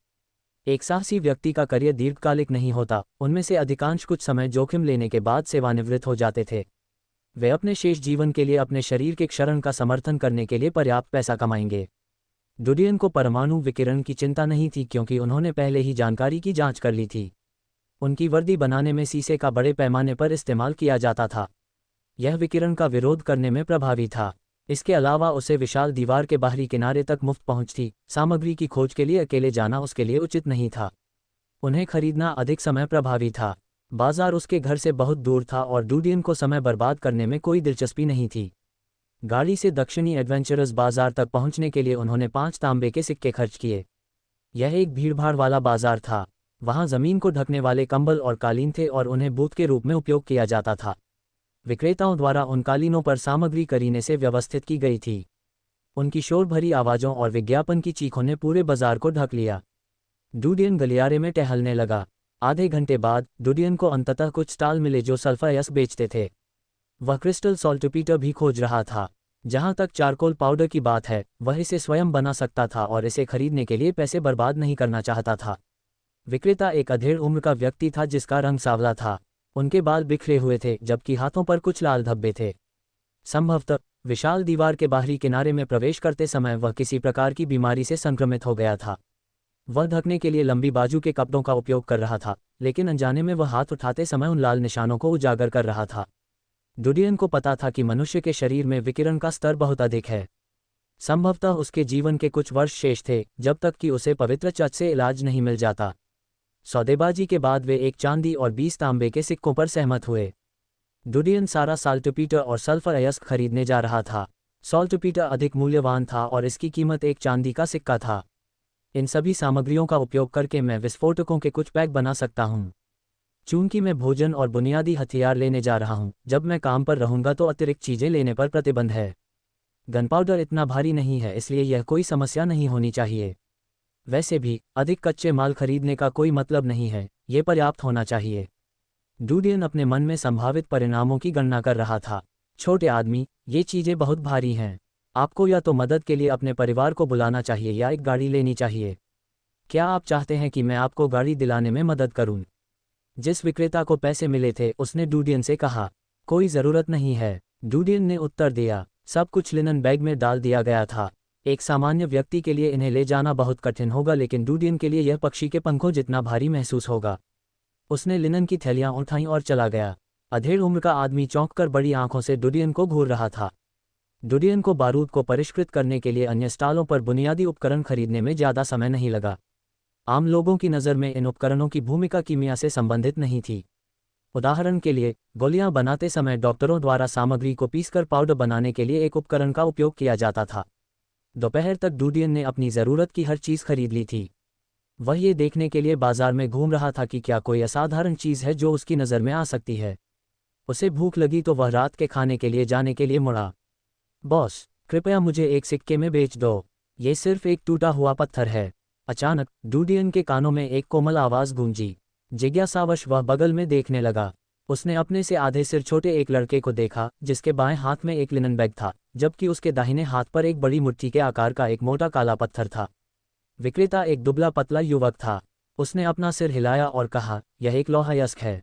एक साहसी व्यक्ति का करियर दीर्घकालिक नहीं होता। उनमें से अधिकांश कुछ समय जोखिम लेने के बाद सेवानिवृत्त हो जाते थे। वे अपने शेष जीवन के लिए अपने शरीर के क्षरण का समर्थन करने के लिए पर्याप्त पैसा कमाएंगे। डुडियन को परमाणु विकिरण की चिंता नहीं थी, क्योंकि उन्होंने पहले ही जानकारी की जांच कर ली थी। उनकी वर्दी बनाने में शीशे का बड़े पैमाने पर इस्तेमाल किया जाता था। यह विकिरण का विरोध करने में प्रभावी था। इसके अलावा उसे विशाल दीवार के बाहरी किनारे तक मुफ्त पहुंच थी। सामग्री की खोज के लिए अकेले जाना उसके लिए उचित नहीं था। उन्हें खरीदना अधिक समय प्रभावी था। बाजार उसके घर से बहुत दूर था और डुडियन को समय बर्बाद करने में कोई दिलचस्पी नहीं थी। गाड़ी से दक्षिणी एडवेंचरर्स बाजार तक पहुंचने के लिए उन्होंने 5 तांबे के सिक्के खर्च किए। यह एक भीड़भाड़ वाला बाजार था। वहां जमीन को ढकने वाले कंबल और कालीन थे और उन्हें बूथ के रूप में उपयोग किया जाता था। विक्रेताओं द्वारा उन कालीनों पर सामग्री करीने से व्यवस्थित की गई थी। उनकी शोर भरी आवाज़ों और विज्ञापन की चीखों ने पूरे बाजार को ढक लिया। डुडियन गलियारे में टहलने लगा। आधे घंटे बाद डूडियन को अंततः कुछ स्टॉल मिले जो सल्फर अयस्क बेचते थे। वह क्रिस्टल सॉल्टपीटर भी खोज रहा था। जहां तक चारकोल पाउडर की बात है, वह इसे स्वयं बना सकता था और इसे खरीदने के लिए पैसे बर्बाद नहीं करना चाहता था। विक्रेता एक अधेड़ उम्र का व्यक्ति था जिसका रंग सांवला था। उनके बाल बिखरे हुए थे जबकि हाथों पर कुछ लाल धब्बे थे। संभवतः विशाल दीवार के बाहरी किनारे में प्रवेश करते समय वह किसी प्रकार की बीमारी से संक्रमित हो गया था। वह ढकने के लिए लंबी बाजू के कपड़ों का उपयोग कर रहा था, लेकिन अनजाने में वह हाथ उठाते समय उन लाल निशानों को उजागर कर रहा था। डूडियन को पता था कि मनुष्य के शरीर में विकिरण का स्तर बहुत अधिक है। संभवतः उसके जीवन के कुछ वर्ष शेष थे जब तक कि उसे पवित्र चर्च से इलाज नहीं मिल जाता। सौदेबाजी के बाद वे एक चांदी और 20 तांबे के सिक्कों पर सहमत हुए। डूडियन सारा सॉल्टपीटर और सल्फर अयस्क खरीदने जा रहा था। सॉल्टपीटर अधिक मूल्यवान था और इसकी कीमत एक चांदी का सिक्का था। इन सभी सामग्रियों का उपयोग करके मैं विस्फोटकों के कुछ पैक बना सकता हूँ। चूंकि मैं भोजन और बुनियादी हथियार लेने जा रहा हूँ, जब मैं काम पर रहूंगा तो अतिरिक्त चीजें लेने पर प्रतिबंध है। गनपाउडर इतना भारी नहीं है, इसलिए यह कोई समस्या नहीं होनी चाहिए। वैसे भी अधिक कच्चे माल खरीदने का कोई मतलब नहीं है, ये पर्याप्त होना चाहिए। डूडियन अपने मन में संभावित परिणामों की गणना कर रहा था। छोटे आदमी, ये चीजें बहुत भारी हैं। आपको या तो मदद के लिए अपने परिवार को बुलाना चाहिए या एक गाड़ी लेनी चाहिए। क्या आप चाहते हैं कि मैं आपको गाड़ी दिलाने में मदद करूं? जिस विक्रेता को पैसे मिले थे उसने डूडियन से कहा। कोई ज़रूरत नहीं है, डूडियन ने उत्तर दिया। सब कुछ लिनन बैग में डाल दिया गया था। एक सामान्य व्यक्ति के लिए इन्हें ले जाना बहुत कठिन होगा, लेकिन डूडियन के लिए यह पक्षी के पंखों जितना भारी महसूस होगा। उसने लिनन की थैलियां उठाईं और चला गया। अधेड़ उम्र का आदमी चौंककर बड़ी आंखों से डूडियन को घूर रहा था। डूडियन को बारूद को परिष्कृत करने के लिए अन्य स्टॉलों पर बुनियादी उपकरण खरीदने में ज़्यादा समय नहीं लगा। आम लोगों की नज़र में इन उपकरणों की भूमिका कीमिया से संबंधित नहीं थी। उदाहरण के लिए, गोलियां बनाते समय डॉक्टरों द्वारा सामग्री को पीसकर पाउडर बनाने के लिए एक उपकरण का उपयोग किया जाता था। दोपहर तक डूडियन ने अपनी ज़रूरत की हर चीज़ खरीद ली थी। वह ये देखने के लिए बाजार में घूम रहा था कि क्या कोई असाधारण चीज़ है जो उसकी नज़र में आ सकती है। उसे भूख लगी तो वह रात के खाने के लिए जाने के लिए मुड़ा। बॉस, कृपया मुझे एक सिक्के में बेच दो। ये सिर्फ एक टूटा हुआ पत्थर है। अचानक डूडियन के कानों में एक कोमल आवाज़ गूंजी। जिज्ञासावश वह बगल में देखने लगा। उसने अपने से आधे सिर छोटे एक लड़के को देखा जिसके बाएं हाथ में एक लिनन बैग था, जबकि उसके दाहिने हाथ पर एक बड़ी मुट्ठी के आकार का एक मोटा काला पत्थर था। विक्रेता एक दुबला पतला युवक था। उसने अपना सिर हिलाया और कहा, यह एक लोहा अयस्क है।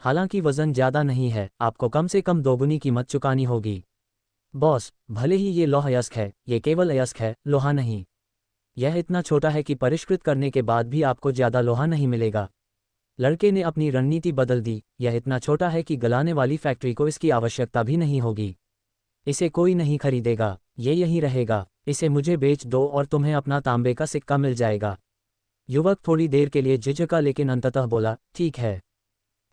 हालांकि वजन ज़्यादा नहीं है, आपको कम से कम दोगुनी कीमत चुकानी होगी। बॉस, भले ही ये लोहा अयस्क है, ये केवल अयस्क है, लोहा नहीं। यह इतना छोटा है कि परिष्कृत करने के बाद भी आपको ज़्यादा लोहा नहीं मिलेगा। लड़के ने अपनी रणनीति बदल दी। यह इतना छोटा है कि गलाने वाली फैक्ट्री को इसकी आवश्यकता भी नहीं होगी। इसे कोई नहीं खरीदेगा, ये यहीं रहेगा। इसे मुझे बेच दो और तुम्हें अपना तांबे का सिक्का मिल जाएगा। युवक थोड़ी देर के लिए झिझका, लेकिन अंततः बोला, ठीक है।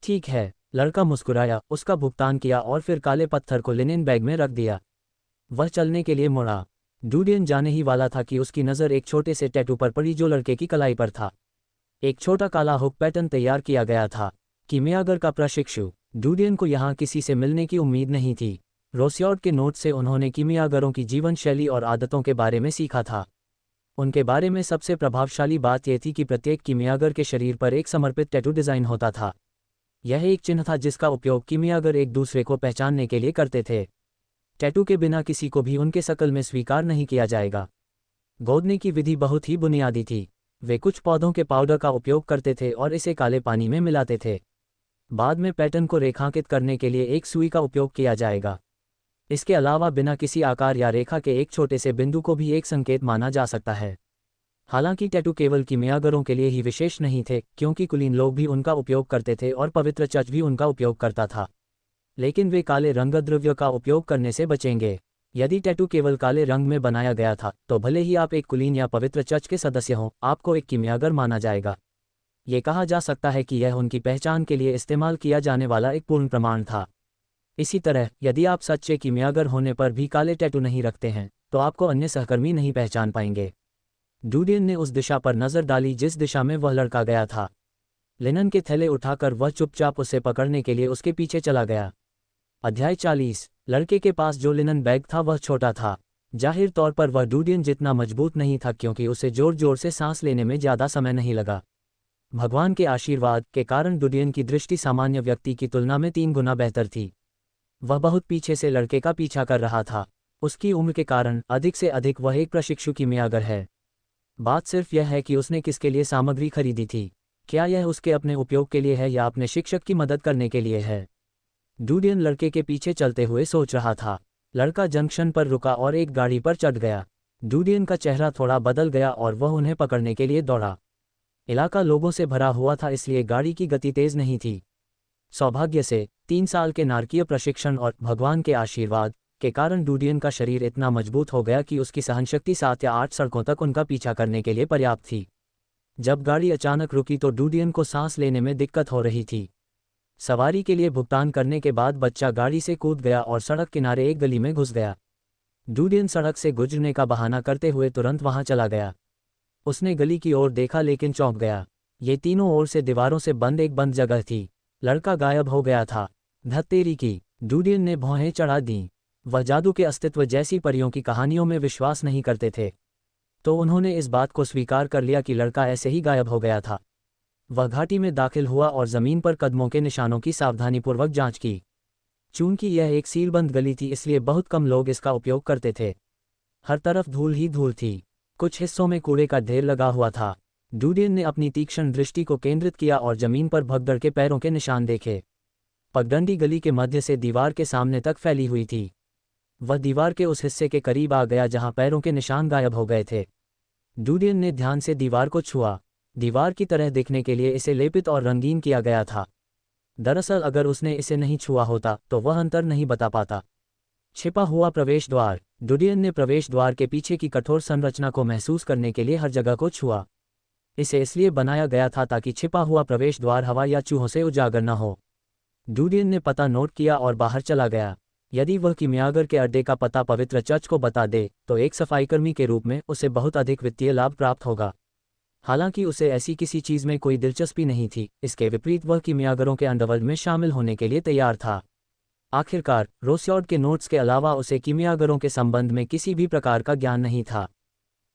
ठीक है। लड़का मुस्कुराया, उसका भुगतान किया और फिर काले पत्थर को लिनेन बैग में रख दिया। वह चलने के लिए मुड़ा। डूडियन जाने ही वाला था कि उसकी नज़र एक छोटे से टैटू पर पड़ी जो लड़के की कलाई पर था। एक छोटा काला हुक पैटर्न तैयार किया गया था। कीमियागर का प्रशिक्षु। डूडियन को यहाँ किसी से मिलने की उम्मीद नहीं थी। रोसियॉट के नोट से उन्होंने कीमियागरों की जीवन शैली और आदतों के बारे में सीखा था। उनके बारे में सबसे प्रभावशाली बात यह थी कि प्रत्येक कीमियागर के शरीर पर एक समर्पित टैटू डिज़ाइन होता था। यह एक चिन्ह था जिसका उपयोग कीमियागर एक दूसरे को पहचानने के लिए करते थे। टैटू के बिना किसी को भी उनके शकल में स्वीकार नहीं किया जाएगा। गोदने की विधि बहुत ही बुनियादी थी। वे कुछ पौधों के पाउडर का उपयोग करते थे और इसे काले पानी में मिलाते थे। बाद में पैटर्न को रेखांकित करने के लिए एक सुई का उपयोग किया जाएगा। इसके अलावा बिना किसी आकार या रेखा के एक छोटे से बिंदु को भी एक संकेत माना जा सकता है। हालांकि टैटू केवल कीमियागरों के लिए ही विशेष नहीं थे, क्योंकि कुलीन लोग भी उनका उपयोग करते थे और पवित्र चर्च भी उनका उपयोग करता था। लेकिन वे काले रंगद्रव्य का उपयोग करने से बचेंगे। यदि टैटू केवल काले रंग में बनाया गया था, तो भले ही आप एक कुलीन या पवित्र चर्च के सदस्य हों, आपको एक कीमियागर माना जाएगा। ये कहा जा सकता है कि यह उनकी पहचान के लिए इस्तेमाल किया जाने वाला एक पूर्ण प्रमाण था। इसी तरह, यदि आप सच्चे कीमियागर होने पर भी काले टैटू नहीं रखते हैं, तो आपको अन्य सहकर्मी नहीं पहचान पाएंगे। डूडियन ने उस दिशा पर नज़र डाली जिस दिशा में वह लड़का गया था। लिनन के थैले उठाकर वह चुपचाप उसे पकड़ने के लिए उसके पीछे चला गया। अध्याय 40। लड़के के पास जो लिनन बैग था वह छोटा था। जाहिर तौर पर वह डूडियन जितना मजबूत नहीं था, क्योंकि उसे जोर जोर से सांस लेने में ज़्यादा समय नहीं लगा। भगवान के आशीर्वाद के कारण डुडियन की दृष्टि सामान्य व्यक्ति की तुलना में 3 गुना बेहतर थी। वह बहुत पीछे से लड़के का पीछा कर रहा था। उसकी उम्र के कारण अधिक से अधिक वह एक प्रशिक्षु कीमियागर है। बात सिर्फ यह है कि उसने किसके लिए सामग्री खरीदी थी। क्या यह उसके अपने उपयोग के लिए है या अपने शिक्षक की मदद करने के लिए है? डुडियन लड़के के पीछे चलते हुए सोच रहा था। लड़का जंक्शन पर रुका और एक गाड़ी पर चढ़ गया। डुडियन का चेहरा थोड़ा बदल गया और वह उन्हें पकड़ने के लिए दौड़ा। इलाका लोगों से भरा हुआ था, इसलिए गाड़ी की गति तेज नहीं थी। सौभाग्य से 3 साल के नारकीय प्रशिक्षण और भगवान के आशीर्वाद के कारण डुडियन का शरीर इतना मजबूत हो गया कि उसकी सहनशक्ति 7 या 8 सड़कों तक उनका पीछा करने के लिए पर्याप्त थी। जब गाड़ी अचानक रुकी तो डुडियन को सांस लेने में दिक्कत हो रही थी। सवारी के लिए भुगतान करने के बाद बच्चा गाड़ी से कूद गया और सड़क किनारे एक गली में घुस गया। डुडियन सड़क से गुजरने का बहाना करते हुए तुरंत वहां चला गया। उसने गली की ओर देखा लेकिन चौंक गया। ये तीनों ओर से दीवारों से बंद एक बंद जगह थी। लड़का गायब हो गया था। धत्तेरी की! डुडियन ने भौहें चढ़ा दीं। वह जादू के अस्तित्व जैसी परियों की कहानियों में विश्वास नहीं करते थे। तो उन्होंने इस बात को स्वीकार कर लिया कि लड़का ऐसे ही गायब हो गया था। वह घाटी में दाखिल हुआ और जमीन पर कदमों के निशानों की सावधानीपूर्वक जांच की। चूंकि यह एक सीलबंद गली थी इसलिए बहुत कम लोग इसका उपयोग करते थे। हर तरफ धूल ही धूल थी। कुछ हिस्सों में कूड़े का ढेर लगा हुआ था। डुडियन ने अपनी तीक्ष्ण दृष्टि को केंद्रित किया और जमीन पर भगदड़ के पैरों के निशान देखे। पगडंडी गली के मध्य से दीवार के सामने तक फैली हुई थी। वह दीवार के उस हिस्से के करीब आ गया जहां पैरों के निशान गायब हो गए थे। डुडियन ने ध्यान से दीवार को छुआ। दीवार की तरह दिखने के लिए इसे लेपित और रंगीन किया गया था। दरअसल अगर उसने इसे नहीं छुआ होता तो वह अंतर नहीं बता पाता। छिपा हुआ प्रवेश द्वार। डुडियन ने प्रवेश द्वार के पीछे की कठोर संरचना को महसूस करने के लिए हर जगह को छुआ। इसे इसलिए बनाया गया था ताकि छिपा हुआ प्रवेश द्वार हवा या चूहों से उजागर न हो। डुडियन ने पता नोट किया और बाहर चला गया। यदि वह कीमियागर के अड्डे का पता पवित्र चर्च को बता दे तो एक सफाईकर्मी के रूप में उसे बहुत अधिक वित्तीय लाभ प्राप्त होगा। हालांकि उसे ऐसी किसी चीज में कोई दिलचस्पी नहीं थी। इसके विपरीत वह कीमियागरों के अंडरवर्ल्ड में शामिल होने के लिए तैयार था। आखिरकार रोस्यॉर्ड के नोट्स के अलावा उसे कीमियागरों के संबंध में किसी भी प्रकार का ज्ञान नहीं था।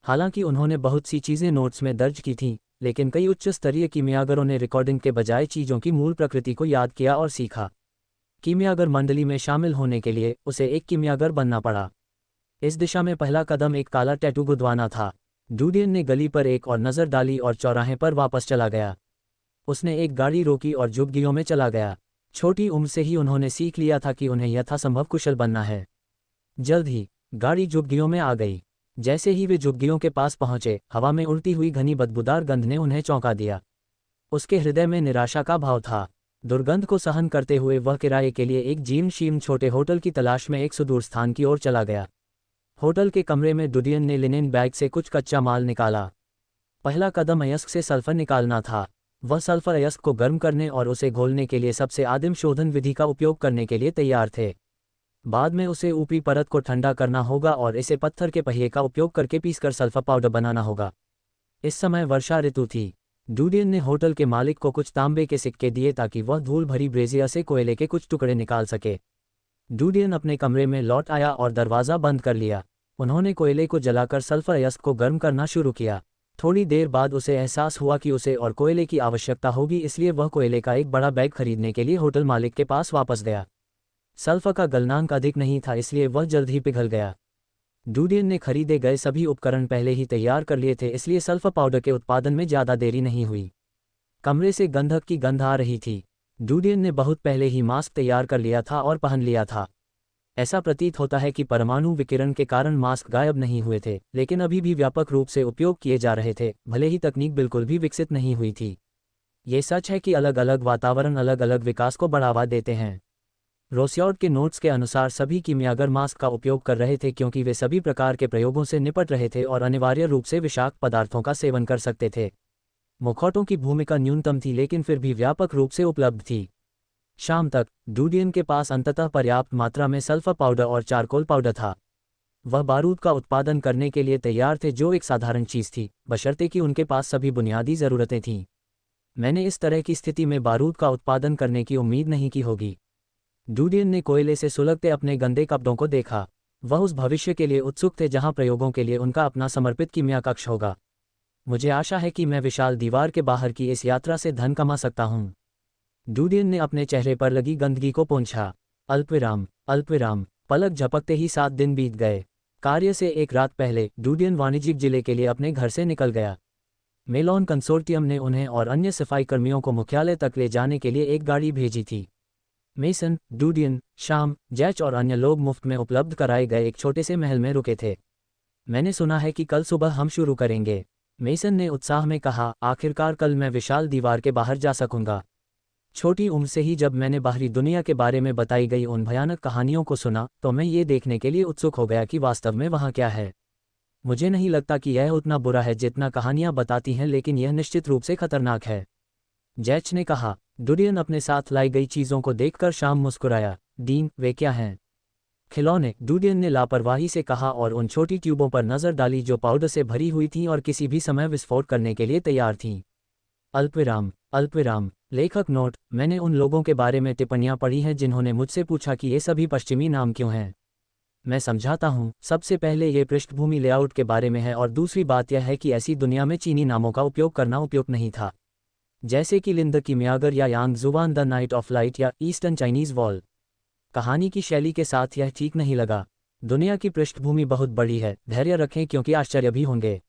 हालांकि उन्होंने बहुत सी चीज़ें नोट्स में दर्ज की थीं, लेकिन कई उच्च स्तरीय कीमियागरों ने रिकॉर्डिंग के बजाय चीज़ों की मूल प्रकृति को याद किया और सीखा। कीमियागर मंडली में शामिल होने के लिए उसे एक कीमियागर बनना पड़ा। इस दिशा में पहला कदम एक काला टैटू गुदवाना था। डुडियन ने गली पर एक और नज़र डाली और चौराहे पर वापस चला गया। उसने एक गाड़ी रोकी और झुग्गियों में चला गया। छोटी उम्र से ही उन्होंने सीख लिया था कि उन्हें यथासंभव कुशल बनना है। जल्द ही गाड़ी झुग्गियों में आ गई। जैसे ही वे झुग्गियों के पास पहुंचे, हवा में उड़ती हुई घनी बदबूदार गंध ने उन्हें चौंका दिया। उसके हृदय में निराशा का भाव था। दुर्गंध को सहन करते हुए वह किराए के लिए एक जीर्ण शीर्ण छोटे होटल की तलाश में एक सुदूर स्थान की ओर चला गया। होटल के कमरे में डुडियन ने लिनेन बैग से कुछ कच्चा माल निकाला। पहला कदम अयस्क से सल्फर निकालना था। वह सल्फर अयस्क को गर्म करने और उसे घोलने के लिए सबसे आदिम शोधन विधि का उपयोग करने के लिए तैयार थे। बाद में उसे ऊपरी परत को ठंडा करना होगा और इसे पत्थर के पहिए का उपयोग करके पीसकर सल्फर पाउडर बनाना होगा। इस समय वर्षा ऋतु थी। डुडियन ने होटल के मालिक को कुछ तांबे के सिक्के दिए ताकि वह धूल भरी ब्रेजिया से कोयले के कुछ टुकड़े निकाल सके। डुडियन अपने कमरे में लौट आया और दरवाज़ा बंद कर लिया। उन्होंने कोयले को जलाकर सल्फर अयस्क को गर्म करना शुरू किया। थोड़ी देर बाद उसे एहसास हुआ कि उसे और कोयले की आवश्यकता होगी, इसलिए वह कोयले का एक बड़ा बैग खरीदने के लिए होटल मालिक के पास वापस गया। सल्फर का गलनांक अधिक नहीं था, इसलिए वह जल्द ही पिघल गया। डुडियन ने खरीदे गए सभी उपकरण पहले ही तैयार कर लिए थे, इसलिए सल्फर पाउडर के उत्पादन में ज़्यादा देरी नहीं हुई। कमरे से गंधक की गंध आ रही थी। डुडियन ने बहुत पहले ही मास्क तैयार कर लिया था और पहन लिया था। ऐसा प्रतीत होता है कि परमाणु विकिरण के कारण मास्क गायब नहीं हुए थे, लेकिन अभी भी व्यापक रूप से उपयोग किए जा रहे थे, भले ही तकनीक बिल्कुल भी विकसित नहीं हुई थी। ये सच है कि अलग अलग वातावरण अलग अलग विकास को बढ़ावा देते हैं। रोस्यॉर्ड के नोट्स के अनुसार सभी कीमियागर मास्क का उपयोग कर रहे थे क्योंकि वे सभी प्रकार के प्रयोगों से निपट रहे थे और अनिवार्य रूप से विषाक्त पदार्थों का सेवन कर सकते थे। मुखौटों की भूमिका न्यूनतम थी, लेकिन फिर भी व्यापक रूप से उपलब्ध थी। शाम तक डुडियन के पास अंततः पर्याप्त मात्रा में सल्फर पाउडर और चारकोल पाउडर था। वह बारूद का उत्पादन करने के लिए तैयार थे, जो एक साधारण चीज़ थी, बशर्ते कि उनके पास सभी बुनियादी ज़रूरतें थीं। मैंने इस तरह की स्थिति में बारूद का उत्पादन करने की उम्मीद नहीं की होगी। डुडियन ने कोयले से सुलगते अपने गंदे कपड़ों को देखा। वह उस भविष्य के लिए उत्सुक थे जहां प्रयोगों के लिए उनका अपना समर्पित कीमिया कक्ष होगा। मुझे आशा है कि मैं विशाल दीवार के बाहर की इस यात्रा से धन कमा सकता हूँ। डूडियन ने अपने चेहरे पर लगी गंदगी को पोंछा। अल्पविराम, पलक झपकते ही 7 दिन बीत गए। कार्य से एक रात पहले डूडियन वाणिज्यिक जिले के लिए अपने घर से निकल गया। मेलॉन कंसोर्टियम ने उन्हें और अन्य सफाई कर्मियों को मुख्यालय तक ले जाने के लिए एक गाड़ी भेजी थी। मेसन, डूडियन, शाम, जैच और अन्य लोग मुफ्त में उपलब्ध कराए गए एक छोटे से महल में रुके थे। मैंने सुना है कि कल सुबह हम शुरू करेंगे, मेसन ने उत्साह में कहा। आखिरकार कल मैं विशाल दीवार के बाहर जा सकूंगा। छोटी उम्र से ही जब मैंने बाहरी दुनिया के बारे में बताई गई उन भयानक कहानियों को सुना तो मैं ये देखने के लिए उत्सुक हो गया कि वास्तव में वहाँ क्या है। मुझे नहीं लगता कि यह उतना बुरा है जितना कहानियाँ बताती हैं, लेकिन यह निश्चित रूप से खतरनाक है, जैच ने कहा। डूडियन अपने साथ लाई गई चीज़ों को देखकर शाम मुस्कुराया। डीन, वे क्या हैं? खिलौने, डूडियन ने लापरवाही से कहा और उन छोटी ट्यूबों पर नज़र डाली जो पाउडर से भरी हुई थीं और किसी भी समय विस्फोट करने के लिए तैयार थीं। अल्पविराम, लेखक नोट, मैंने उन लोगों के बारे में टिप्पणियां पढ़ी हैं जिन्होंने मुझसे पूछा कि ये सभी पश्चिमी नाम क्यों हैं। मैं समझाता हूँ। सबसे पहले ये पृष्ठभूमि लेआउट के बारे में है और दूसरी बात यह है कि ऐसी दुनिया में चीनी नामों का उपयोग करना उपयुक्त नहीं था, जैसे कि लिंद की म्यागर या यांग जुबान द नाइट ऑफ लाइट या ईस्टर्न चाइनीज वॉल। कहानी की शैली के साथ यह ठीक नहीं लगा। दुनिया की पृष्ठभूमि बहुत बड़ी है, धैर्य रखें क्योंकि आश्चर्य भी होंगे।